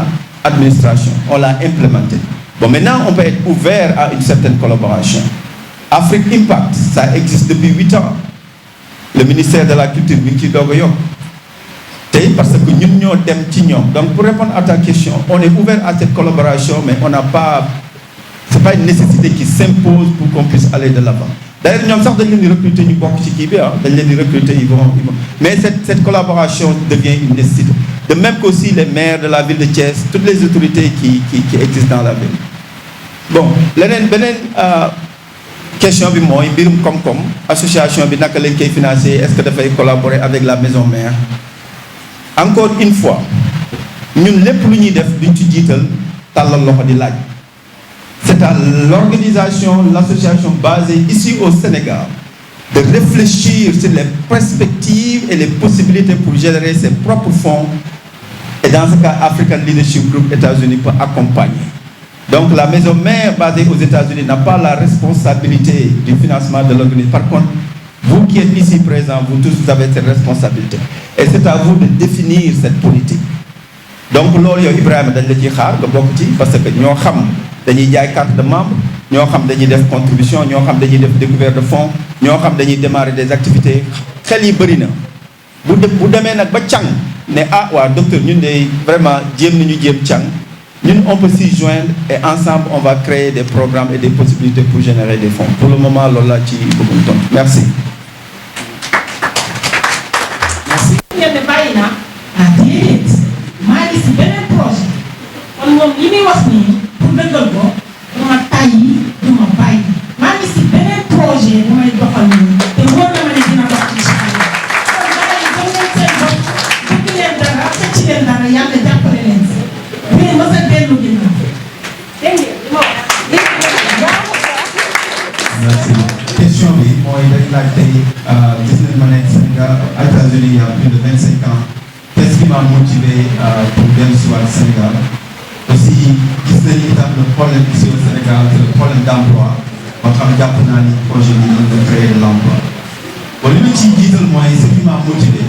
administration on l'a implémenté bon maintenant on peut être ouvert à une certaine collaboration Afrique Impact ça existe depuis 8 ans le ministère de la culture mi ngi ciy doog a yokk tey parce que ñun ñoo dem ci ñoom donc pour répondre à ta question on est ouvert à cette collaboration mais on n'a pas c'est pas une nécessité qui s'impose pour qu'on puisse aller de l'avant d'ailleurs ñoom sax dañ leen di recruter ñu bokk ci kii bi dañ leen di recruter ils vont mais cette collaboration devient une nécessité de même qu'aussi les maires de la ville de Thiès toutes les autorités qui existent dans la ville bon beneen question bi mooy mbirum koom-koom association bi naka lañ koy financer est-ce que dafay collaborer avec la maison mère encore une fois ñun lépp lu ñuy def duñ ci jiital tàllal loxo di laaj c'est à l'organisation l'association basée ici au Sénégal de réfléchir sur les perspectives et les possibilités pour générer ses propres fonds et dans ce cas African Leadership Group États-Unis peut accompagner donc la maison mère basée aux États-Unis n'a pas la responsabilité du financement de l'organisation par contre vous qui êtes ici présents vous tous vous avez cette responsabilité et c'est à vous de définir cette politique donc loolu yow Ibrahima dañ la ciy xaar nga bokk ci parce que ñoo xam dañuy jaay carte de membre ñoo xam dañuy def contribution ñoo xam dañuy def découverte de fonds ñoo xam dañuy démarrer des activités xel yi bëri na bu demee nag ba càng ne waa docteur ñun de vraiment jéem càng ñun on peut s'y joindre et ensemble on va créer des programmes et des possibilités pour générer des fonds pour le moment loolu laa ci bëggoon tontu merci. ngeen ne bàyyi naa déedéet maa ngi si beneen projet kon moom li muy wax nii pour dëggal ko du ma tàyyi du ma bàyyi maa ngi si beneen projet bu may doxal nii te wóor na ma ne dina dox ci kon dara yi gëm leen seen bopp bëgg leen dara fecc leen dara yàlla jàppale leen si bu ngeen mës a dellu ginnaaw dégg ngeen merci question bi mooy dañ laaj tey gis nañ ma ne Sénégal États-Unis il y a plus de 25 ans qu'est-ce qui m'a motivé pour dellu si waat Sénégal aussi gis nañu itam le problème ici au Sénégal c'est le problème d'emploi moo xam jàpp naa ni projet bi mën na créer de l'emploi bon li ma ciy jiital mooy ce qui m'a motivé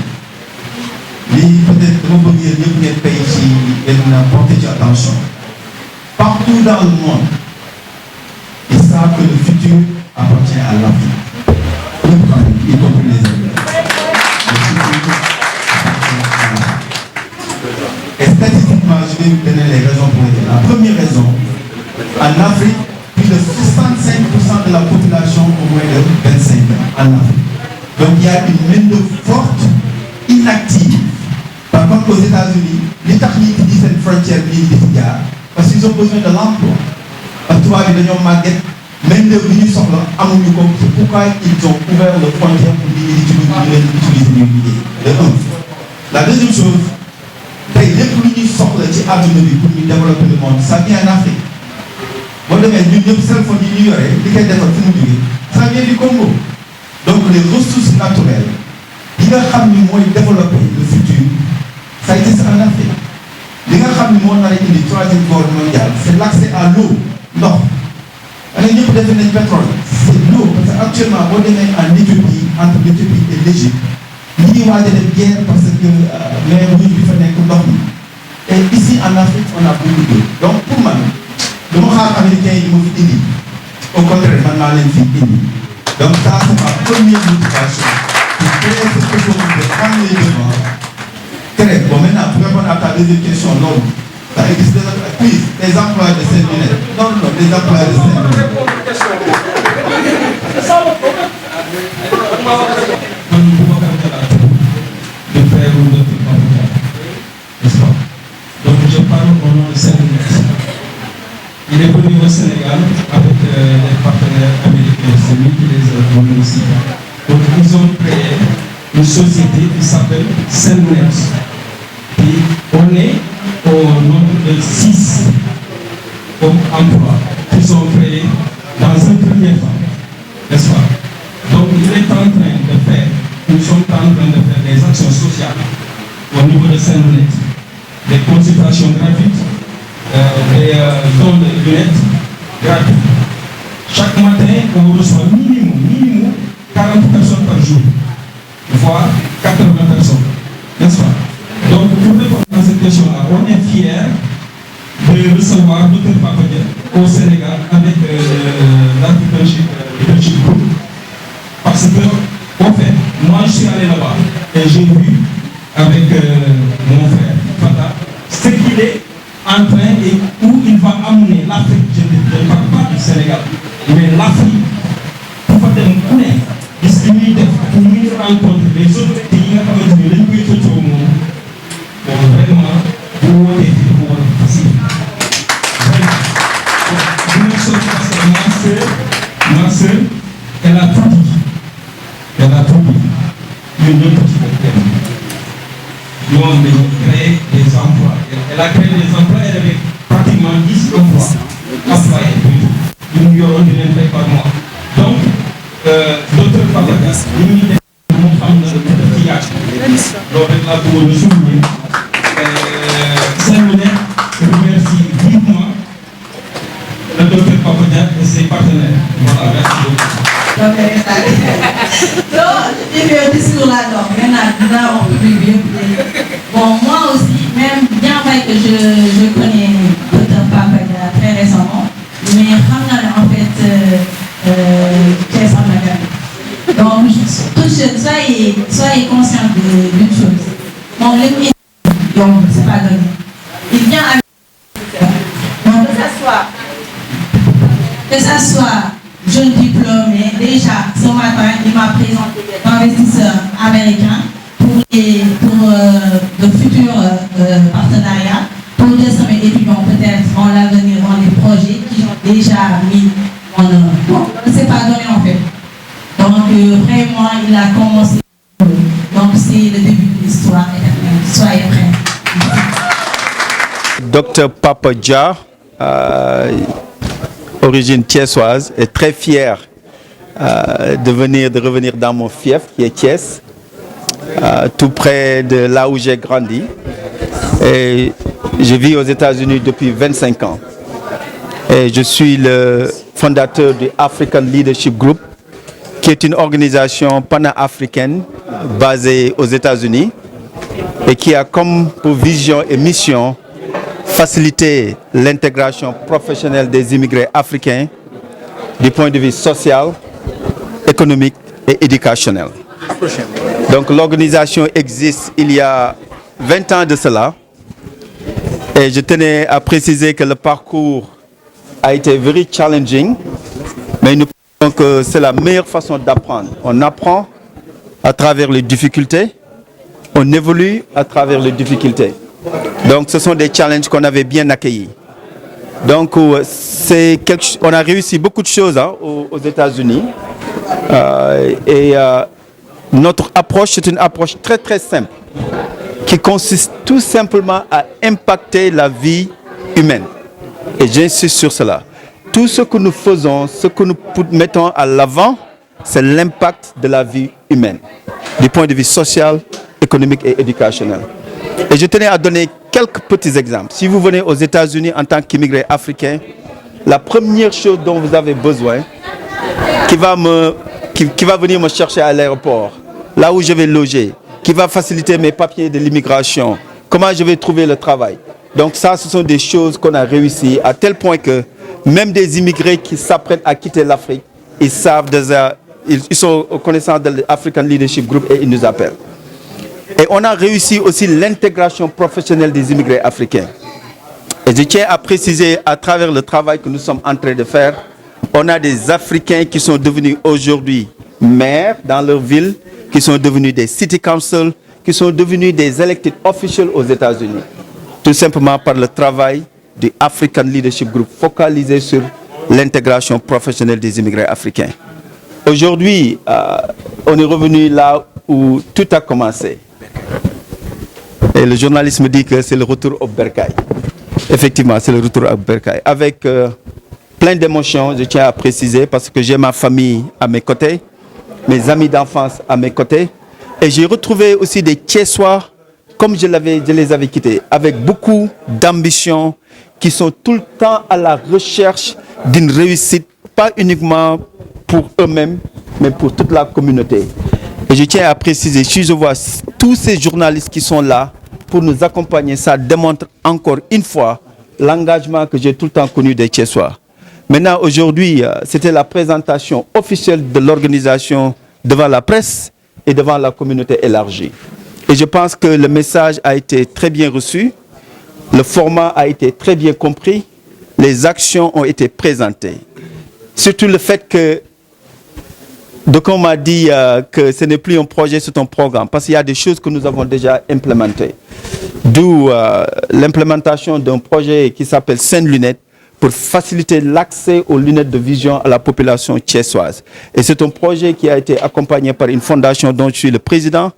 lii peut-être dama bëgg yéen ñëpp ngeen pay ci ngeen porter ci attention partout dans le monde ils savent que le futur appartient à l'Afrique y compris les Anglais. Et statistiquement, je vais vous donner les raisons pour lesquelles. La première raison, en Afrique, plus de 65% de la population ont moins de 25 ans en Afrique. Donc il y a une main-d'œuvre forte, inactive. Par contre, aux États-Unis, les techniques disent cette frontière parce qu'ils ont besoin de l'emploi. Parce que tu vois, ils ont maguette. Main-d'œuvre yi ñu soxla amuñu ko c'est pourquoi ils ont ouvert les frontières pour utiliser ñu liggéey de un. La deuxième chose tey lépp lu ñuy soxla ci àdduna bi pour ñu développer le monde ça vient en Afrique boo demee ñun ñëpp téléphone yi ñu yore li koy defar fu mu jógee ça vient du Congo donc les ressources naturelles yi nga xam ni mooy développer le futur ça existe en Afrique li nga xam ni moo nar a indi troisième guerre mondiale c'est l'accès à l'eau ndox. Alors ñëpp defe nañ pétrole c'est l'eau parce que actuellement boo demee en Éthiopie entre l'Éthiopie et l'Égypte ñi ngi waaj a def guerre parce que mais wuñ bi fa nekk ndox mi et ici en Afrique on a beaucoup d'eau donc pour man du ma xaar américains yi ma fi indi au contraire man maa leen fi indi donc ça c'est ma première motivation pour créer cette opportunité de prendre les devants créer bon maintenant pour répondre à ta deuxième question loolu Ça existe déjà. Puis, les emplois de ces lunettes. Non, non, les emplois de ces lunettes. Donc je parle au nom de Saint-Lunettes. Il est venu au Sénégal avec les partenaires américains, c'est lui qui les a venus ici. Donc ils ont créé une société qui s'appelle Saint-Lunettes. Et on est au nombre de 6 emplois qui sont créés dans un premier temps, n'est-ce pas? Donc il est en train de faire, nous sommes en train de faire des actions sociales au niveau de Saint-Lunettes. Des consultations gratuites, des dons de lunettes gratuits. Chaque matin, on reçoit minimum 40 personnes par jour, voire 80 personnes, n'est-ce pas? Donc, pour répondre à cette question-là, on est fiers de recevoir Dr Papa Dia au Sénégal avec l'African Leadership Group, parce que, en fait, moi je suis allé là-bas et j'ai vu avec mon frère Fata ce qu'il est en train et où il va amener l'Afrique. Je ne parle pas du Sénégal, mais l'Afrique. Pour faire des moulins, pour mieux rencontrer les autres pays qui ont été les plus au monde. Bon, vraiment, pour les filles, pour les facile. Vraiment. Parce que ma soeur, elle a tout dit. Elle a tout dit. Nous ne pouvons pas. Nous avons créé des emplois. Elle a créé des emplois, elle avait pratiquement 10 emplois employés. Nous y aurons des emplois par mois. Donc, Dr Papa Dia, nous avons fait lors de la tour de souligner. Saint-Lunettes remercie vivement le Dr Papa Dia et ses partenaires. Voilà, merci beaucoup. Donc, je dis le discours là, maintenant, on peut bien. Bon, moi aussi, même bien vrai que je connais Dr Papa Dia très récemment, mais en fait, qu'est-ce qu'on a. Donc, soyez conscients d'une chose. Mon légume, c'est pas donné. Il vient avec. Donc, que ça soit jeune diplômé, déjà ce matin, il m'a présenté des investisseurs américains pour de futurs partenariats, pour des sommets étudiants peut-être en l'avenir dans des projets qui ont déjà mis en œuvre. Donc, c'est pas donné en fait. Donc, vraiment, il a commencé. Donc, c'est le début de l'histoire éternelle. Soyez prêts. Dr Papa Dia, origine thiessoise, est très fier de revenir dans mon fief qui est Thiès, tout près de là où j'ai grandi. Et je vis aux États-Unis depuis 25 ans. Et je suis le fondateur du African Leadership Group, qui est une organisation pana-africaine basée aux États-Unis et qui a comme pour vision et mission faciliter l'intégration professionnelle des immigrés africains du point de vue social, économique et éducationnel. Donc l'organisation existe il y a 20 ans de cela et je tenais à préciser que le parcours a été very challenging, mais nous pensons que c'est la meilleure façon d'apprendre. On apprend à travers les difficultés, on évolue à travers les difficultés. Donc ce sont des challenges qu'on avait bien accueillis. Donc on a réussi beaucoup de choses aux États-Unis. Notre approche, c'est une approche très très simple qui consiste tout simplement à impacter la vie humaine. Et j'insiste sur cela. Tout ce que nous faisons, ce que nous mettons à l'avant, c'est l'impact de la vie humaine, du point de vue social, économique et éducationnel. Et je tenais à donner quelques petits exemples. Si vous venez aux États-Unis en tant qu'immigré africain, la première chose dont vous avez besoin, qui va venir me chercher à l'aéroport, là où je vais loger, qui va faciliter mes papiers de l'immigration, comment je vais trouver le travail. Donc ça, ce sont des choses qu'on a réussi à tel point que même des immigrés qui s'apprêtent à quitter l'Afrique, ils savent déjà, ils sont au connaissance de l'African Leadership Group et ils nous appellent. Et on a réussi aussi l'intégration professionnelle des immigrés africains. Et je tiens à préciser, à travers le travail que nous sommes en train de faire, on a des Africains qui sont devenus aujourd'hui maires dans leur ville, qui sont devenus des city councils, qui sont devenus des elected officials aux États-Unis. Tout simplement par le travail du African Leadership Group focalisé sur l'intégration professionnelle des immigrés africains. Aujourd'hui, on est revenu là où tout a commencé. Et le journaliste me dit que c'est le retour au Bercail. Effectivement, c'est le retour au Bercail. Avec plein d'émotions, je tiens à préciser, parce que j'ai ma famille à mes côtés, mes amis d'enfance à mes côtés, et j'ai retrouvé aussi des Thiessois, comme je les avais quittés, avec beaucoup d'ambition, qui sont tout le temps à la recherche d'une réussite, pas uniquement pour eux-mêmes, mais pour toute la communauté. Et je tiens à préciser, si je vois tous ces journalistes qui sont là pour nous accompagner, ça démontre encore une fois l'engagement que j'ai tout le temps connu des Thiessois. Maintenant, aujourd'hui, c'était la présentation officielle de l'organisation devant la presse et devant la communauté élargie. Et je pense que le message a été très bien reçu, le format a été très bien compris, les actions ont été présentées. Surtout le fait que, donc on m'a dit que ce n'est plus un projet, c'est un programme, parce qu'il y a des choses que nous avons déjà implémentées. D'où l'implémentation d'un projet qui s'appelle Sainte Lunette, pour faciliter l'accès aux lunettes de vision à la population thiessoise. Et c'est un projet qui a été accompagné par une fondation dont je suis le président,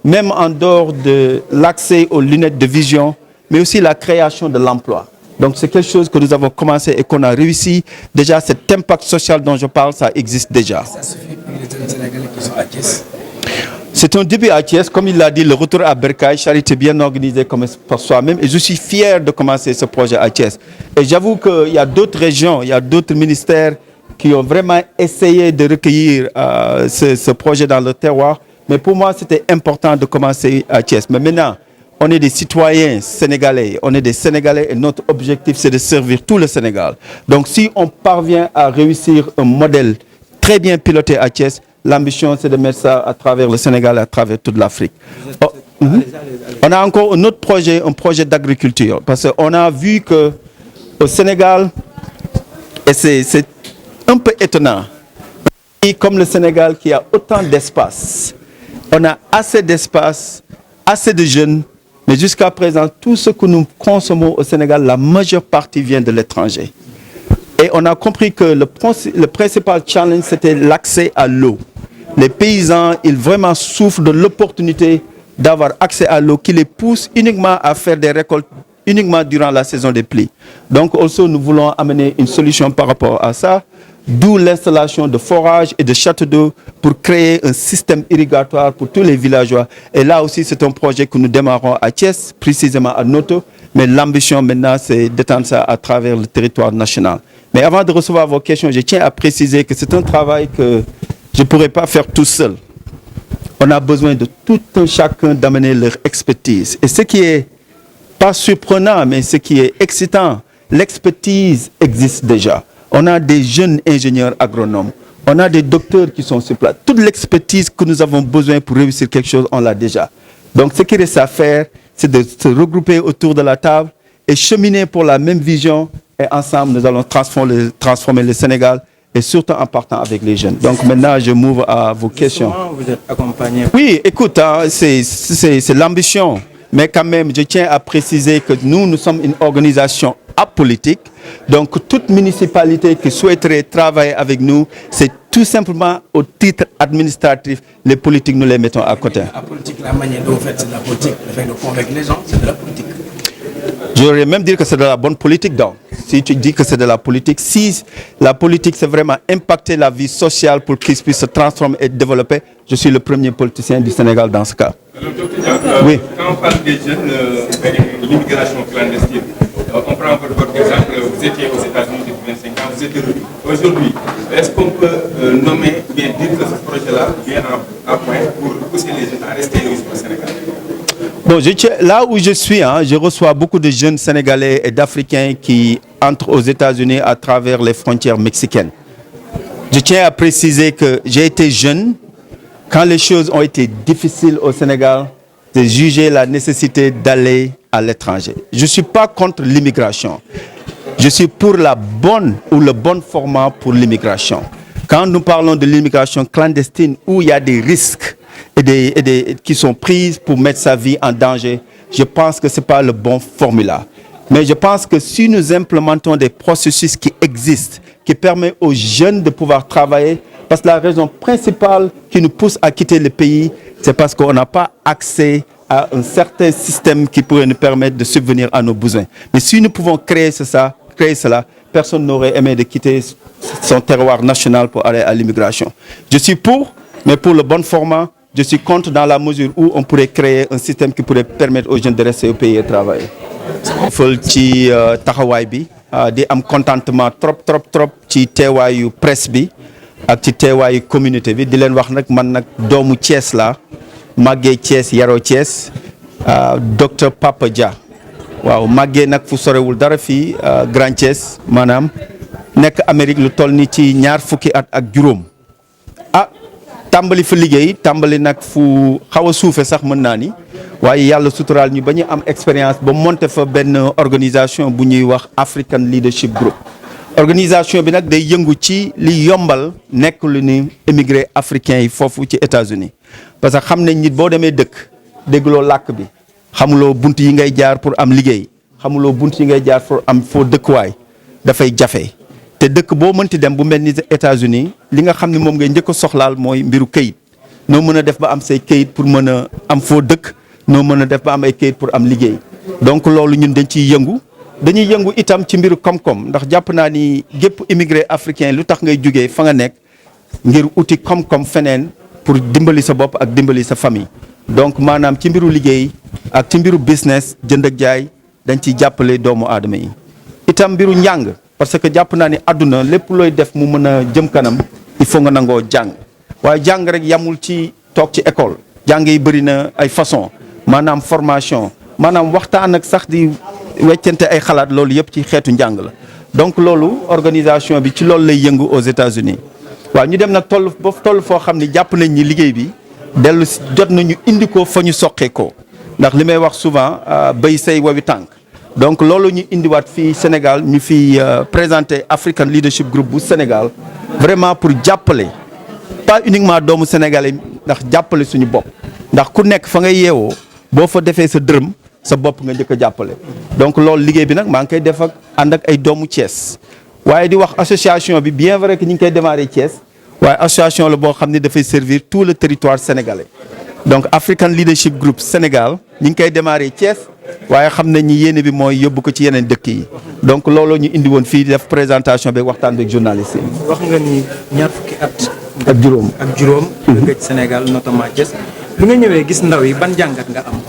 même en dehors de l'accès aux lunettes de vision, mais aussi la création de l'emploi. Donc c'est quelque chose que nous avons commencé et qu'on a réussi. Déjà, cet impact social dont je parle, ça existe déjà. Ça suffit pour les jeunes Sénégalais qui sont à Thiès. C'est un début à Thiès, comme il l'a dit, le retour à Bercail, charité bien organisée comme par soi-même. Et je suis fier de commencer ce projet à Thiès. Et j'avoue qu'il y a d'autres régions, il y a d'autres ministères qui ont vraiment essayé de recueillir ce projet dans le terroir. Mais pour moi, c'était important de commencer à Thiès. Mais maintenant, on est des citoyens sénégalais, on est des Sénégalais et notre objectif, c'est de servir tout le Sénégal. Donc si on parvient à réussir un modèle très bien piloté à Thiès, l'ambition, c'est de mettre ça à travers le Sénégal, à travers toute l'Afrique. On a encore un autre projet, un projet d'agriculture. Parce qu'on a vu qu'au Sénégal, et c'est un peu étonnant, un pays comme le Sénégal qui a autant d'espace, on a assez d'espace, assez de jeunes, mais jusqu'à présent, tout ce que nous consommons au Sénégal, la majeure partie vient de l'étranger. Et on a compris que le principal challenge, c'était l'accès à l'eau. Les paysans, ils vraiment souffrent de l'opportunité d'avoir accès à l'eau qui les pousse uniquement à faire des récoltes uniquement durant la saison des pluies. Donc, aussi, nous voulons amener une solution par rapport à ça, d'où l'installation de forages et de châteaux d'eau pour créer un système irrigatoire pour tous les villageois. Et là aussi, c'est un projet que nous démarrons à Thiès, précisément à Noto, mais l'ambition maintenant, c'est d'étendre ça à travers le territoire national. Mais avant de recevoir vos questions, je tiens à préciser que c'est un travail que je ne pourrais pas faire tout seul. On a besoin de tout un chacun d'amener leur expertise. Et ce qui est pas surprenant, mais ce qui est excitant, l'expertise existe déjà. On a des jeunes ingénieurs agronomes, on a des docteurs qui sont sur place. Toute l'expertise que nous avons besoin pour réussir quelque chose, on l'a déjà. Donc ce qu'il reste à faire, c'est de se regrouper autour de la table et cheminer pour la même vision. Et ensemble, nous allons transformer le Sénégal et surtout en partant avec les jeunes. Donc maintenant, je m'ouvre à vos questions. Comment vous êtes accompagné? Oui, écoute, hein, c'est l'ambition. Mais quand même, je tiens à préciser que nous sommes une organisation apolitique. Donc, toute municipalité qui souhaiterait travailler avec nous, c'est tout simplement au titre administratif. Les politiques, nous les mettons à côté. La politique, la manière dont vous faites, c'est de la politique. Le fait de convaincre les gens, c'est de la politique. J'aurais même dire que c'est de la bonne politique, donc. Si tu dis que c'est de la politique, si la politique, c'est vraiment impacter la vie sociale pour qu'ils puissent se transformer et développer, je suis le premier politicien du Sénégal dans ce cas. Alors, Dr. Oui. Quand on parle des jeunes, de l'immigration clandestine, on prend votre exemple, vous étiez aux États-Unis depuis 25 ans, vous êtes revenu. Aujourd'hui, est-ce qu'on peut nommer, bien dire que ce projet-là vient à point pour pousser les jeunes à rester au Sénégal? Bon, là où je suis, hein, je reçois beaucoup de jeunes Sénégalais et d'Africains qui entrent aux États-Unis à travers les frontières mexicaines. Je tiens à préciser que j'ai été jeune quand les choses ont été difficiles au Sénégal. de juger la nécessité d'aller à l'étranger. Je ne suis pas contre l'immigration. Je suis pour la bonne ou le bon format pour l'immigration. Quand nous parlons de l'immigration clandestine où il y a des risques qui sont prises pour mettre sa vie en danger, je pense que ce n'est pas le bon formula. Mais je pense que si nous implémentons des processus qui existent, qui permettent aux jeunes de pouvoir travailler, parce que la raison principale qui nous pousse à quitter le pays, c'est parce qu'on n'a pas accès à un certain système qui pourrait nous permettre de subvenir à nos besoins. Mais si nous pouvons créer cela, personne n'aurait aimé de quitter son terroir national pour aller à l'immigration. Je suis pour, mais pour le bon format. Je suis contre dans la mesure où on pourrait créer un système qui pourrait permettre aux jeunes de rester au pays et travailler. Fël ci taxawaay bi di am contentement trop ci teewaayu presse bi ak ci teewaayu communauté bi di leen wax nag man nag doomu Thiès la màggee Thiès yaroo Thiès docteur Papa Dia waaw màggee nag fu sorewul dara fii Grand Thiès maanaam nekk Amérique lu toll ni ci ñaar fukki at ak juróom tàmbali fa liggéey tàmbali nag fu xaw a suufe sax mën naa ni waaye yàlla suturaal ñu ba ñu am expérience ba monter fa benn organisation bu ñuy wax African Leadership Group. Organisation bi nag day yëngu ci li yombal nekk lu ni émigré africains yi foofu ci États-Unis parce que xam nañ nit boo demee dëkk déggloo làkk bi xamuloo bunt yi ngay jaar pour am liggéey xamuloo bunt yi ngay jaar pour am foo dëkkuwaay dafay jafe. te dëkk boo mënti dem bu mel ni États-Unis li nga xam ne moom ngay njëkk a soxlaal mooy mbiru këyit noo mën a def ba am say këyit pour mën a am foo dëkk noo mën a def ba am ay këyit pour am liggéey donc loolu ñun dañ ciy yëngu dañuy yëngu itam ci mbiru koom-koom ndax jàpp naa ni gépp immigré africain lu tax ngay jugee fa nga nekk ngir uti koom-koom feneen pour dimbali sa bopp ak dimbali sa famille donc maanaam ci mbiru liggéey ak ci mbiru business jënd ak jaay dañ ciy jàppale doomu aadama yi itam mbiru njàng parce que jàpp naa ni àdduna lépp looy def mu mën a jëm kanam il faut nga nangoo jàng waaye jàng rek yamul ci toog ci école jàng yi bëri na ay façon maanaam formation maanaam waxtaan ak sax di weccante ay xalaat loolu yëpp ci xeetu njàng la donc loolu organisation bi ci loolu lay yëngu aux États-Unis waaw ñu dem nag toll foo xam ni jàpp nañ ni liggéey bi dellu si jot nañu indi ko fa ñu soqee ko ndax li may wax souvent béy say wawi tànk donc loolu ñu indiwaat fii Sénégal ñu fi présenter African Leadership Group bu Sénégal vraiment pour jàppale pas uniquement doomu sénégalais ndax jàppale suñu bopp ndax ku nekk fa ngay yeewoo boo fa defee sa dërëm sa bopp nga njëkk a jàppale donc loolu liggéey bi nag maa ngi koy def ak ànd ak ay doomu Thiès waaye di wax association bi bien vrai que ñu ngi koy démarrer Thiès waaye association la boo xam ne dafay servir tout le territoire sénégalais donc African Leadership Group Sénégal ñu ngi koy démarrer Thiès waaye xam nañ ni yéene bi mooy yóbbu ko ci yeneen dëkk yi donc looloo ñu indi woon fii def présentation bi waxtaan beeg journaliste yi. wax nga ni ñaar fukki at. ak juróom. nga gëj Sénégal notamment Thiès. bi nga ñëwee gis ndaw yi ban jàngat nga am.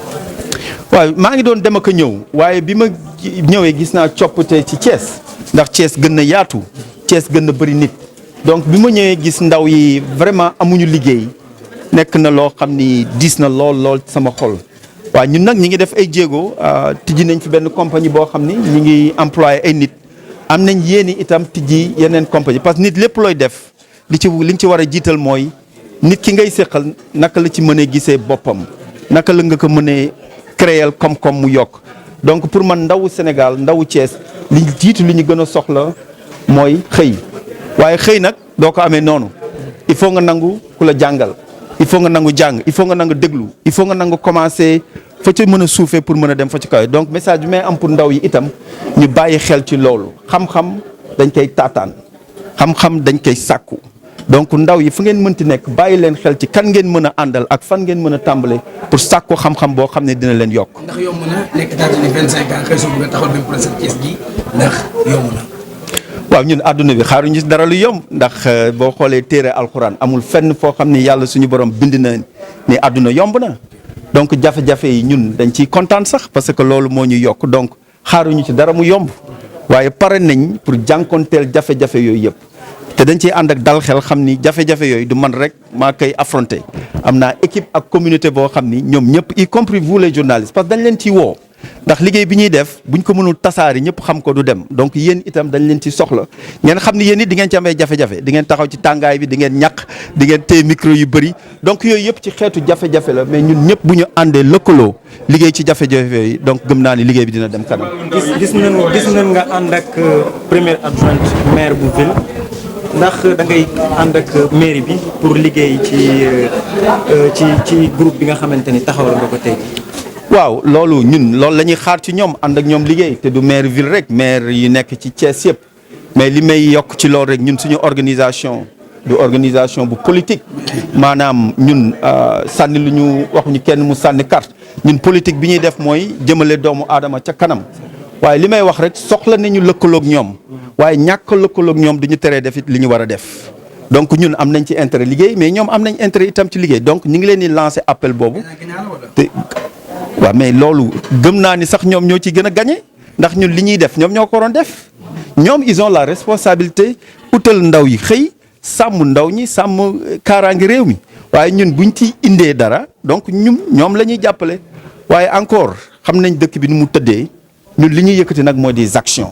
waaw maa ngi doon dem ak a ñëw waaye bi ma ñëwee gis naa coppite ci Thiès ndax Thiès gën na yaatu Thiès gën na bëri nit donc bi ma ñëwee gis ndaw yi vraiment amuñu liggéey nekk na loo xam ni diis na lool sama xol. waaw ñun nag ñi ngi def ay jéego tijji nañ fi benn compagnie boo xam ni ñi ngi employé ay nit am nañ yéeni itam tijji yeneen compagnie parce que nit lépp looy def li nga ci war a jiital mooy nit ki ngay séqal naka la ci mënee gisee boppam naka la nga ko mënee créer koom-koom mu yokk donc pour man ndawu Sénégal ndawu Thiès li jiitu li ñu gën a soxla mooy xëy waaye xëy nag doo ko amee noonu il faut nga nangu ku la jàngal il faut nga nangu jàng il faut nga nangu déglu il faut nga nangu commencer fa ca mën a suufee pour mën a dem fa ci kaw donc message bi may am pour ndaw yi itam ñu bàyyi xel ci loolu xam-xam dañ koy taataan xam-xam dañ koy sàkku donc ndaw yi fu ngeen mënti nekk bàyyi leen xel ci kan ngeen mën a àndal ak fan ngeen mën a tàmbale pour sàkku xam-xam boo xam ne dina leen yokk. ndax yomb na nekk États-Unis 25 ans xëy su bëgg a taxawal même projet Thiès gi ndax yomb na. waaw ñun àdduna bi xaaruñu dara lu yomb ndax boo xoolee téere alxuraan amul fenn foo xam ni yàlla suñu borom bind na ni àdduna yomb na donc jafe-jafe yi ñun dañ ciy kontaan sax parce que loolu moo ñu yokk donc xaaruñu ci dara mu yomb waaye pare nañ pour jànkonteel jafe-jafe yooyu yëpp te dañ ciy ànd ak dal xel xam ni jafe-jafe yooyu du man rek maa koy affronter am naa équipe ak communauté boo xam ni ñoom ñëpp y compris vous les journalistes parce que dañ leen ciy woo ndax liggéey bi ñuy def buñ ko mënul tasaari ñëpp xam ko du dem donc yéen itam dañ leen ci soxla ngeen xam ni yéen it di ngeen ci amee jafe-jafe di ngeen taxaw ci tàngaay bi di ngeen ñàkk di ngeen téye micro yu bëri donc yooyu yëpp ci xeetu jafe-jafe la mais ñun ñëpp bu ñu àndee lëkkaloo liggéey ci jafe-jafe yooyu donc gëm naa ni liggéey bi dina dem kanam. gis nañ nga ànd ak première adjointe maire bu ville ndax da ngay ànd ak mairie bi pour liggéey ci groupe bi nga xamante ni taxawal nga ko tey. waaw loolu la ñuy xaar ci ñoom ànd ak ñoom liggéey te du maire ville rek maire yi nekk ci Thiès yëpp mais li may yokk ci loolu rek ñun suñu organisation du organisation bu politique maanaam ñun sànni lu ñu waxuñu kenn mu sànni carte ñun politique bi ñuy def mooy jëmale doomu aadama ca kanam waaye li may wax rek soxla nañu lëkkaloog ñoom waaye ñàkk lëkkaloog ñoom du ñu teree def it li ñu war a def donc ñun am nañ ci intérêt liggéey mais ñoom am nañ intérêt itam ci liggéey donc ñu ngi leen di lancer appel boobu te waaw mais loolu gëm naa ni sax ñoom ñoo ci gën a gagné ndax ñun li ñuy def ñoom ñoo ko waroon def ñoom ils ont la responsabilité utal ndaw yi xëy sàmm ndaw ñi sàmm kaaraange réew mi waaye ñun buñ ci indee dara donc ñoom la ñuy jàppale waaye encore xam nañ dëkk bi ni mu tëddee ñun li ñuy yëkkati nag mooy des actions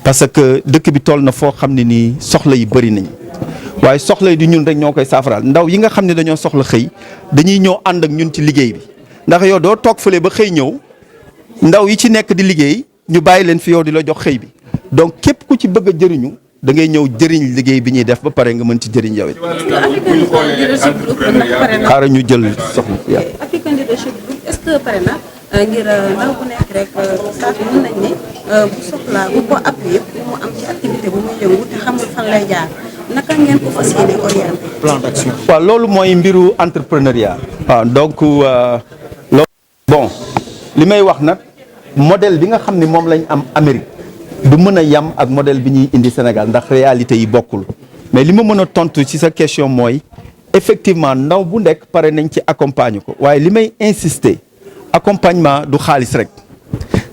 parce que dëkk bi toll na foo xam ne nii soxla yi bëri nañ waaye soxla yi di ñun rek ñoo koy saafaraal ndaw yi nga xam ne dañoo soxla xëy dañuy ñëw ànd ak ñun ci liggéey bi ndax yow doo toog fële ba xëy ñëw ndaw yi ci nekk di liggéey ñu bàyyi leen fi yow di la jox xëy bi donc képp ku ci bëgg a jëriñu da ngay ñëw jëriñ liggéey bi ñuy def ba pare nga mën ci jëriñ yow it. xaaral ñu jël soxla yaa. African Leadership Group est-ce que pare na ngir ndaw bu nekk rek saa fi mën nañ ne bu soxlaa bu ko appuyer pour mu am ci activité bu muy yëngu te xamul fan lay jaar naka ngeen ko fas yéene orienté. plan d'action. waaw loolu mooy mbiru entrepreneuriat. waaw donc loolu bon li may wax nag modèle bi nga xam ne moom lañ am Amérique du mën a yam ak modèle bi ñuy indi Sénégal ndax réalité yi bokkul mais li ma mën a tontu ci sa question mooy effectivement ndaw bu nekk pare nañ ci accompagner ko waaye li may insister accompagnement du xaalis rek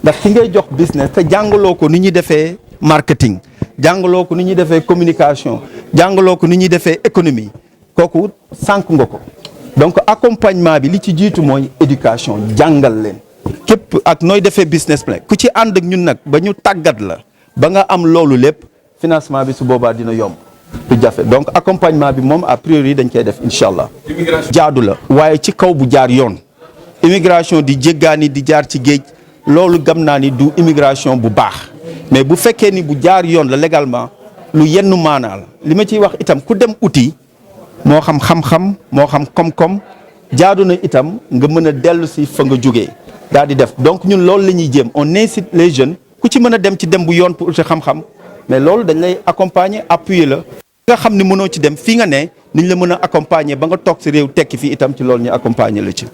ndax ki ngay jox business te jàngaloo ko ni ñuy defee marketing jàngaloo ko ni ñuy defee communication jàngaloo ko ni ñuy defee économie kooku sànq nga ko donc accompagnement bi li ci jiitu mooy éducation jàngal leen képp ak nooy defee business plan ku ci ànd ak ñun nag ba ñu tàggat la ba nga am loolu lépp financement bi su boobaa dina yomb du jafe donc accompagnement bi moom a priori dañ koy def incha allah. jaadu la waaye ci kaw bu jaar yoon immigration di jéggaani di jaar ci géej loolu gëm naa ni du immigration bu baax mais bu fekkee ni bu jaar yoon la légalement lu yenn maanaa la li ma ciy wax itam ku dem uti moo xam xam-xam moo xam koom-koom jaadu na itam nga mën a dellu si fa nga jógee daal di def donc ñun loolu la ñuy jéem on incite les jeunes ku ci mën a dem ci dem bu yoon pour uti xam-xam mais loolu dañ lay accompagner appuyer la nga xam ne mënoo ci dem fii nga ne niñ la mën a accompagner ba nga toog si réew tekki fii itam ci loolu ñu accompagner la ci.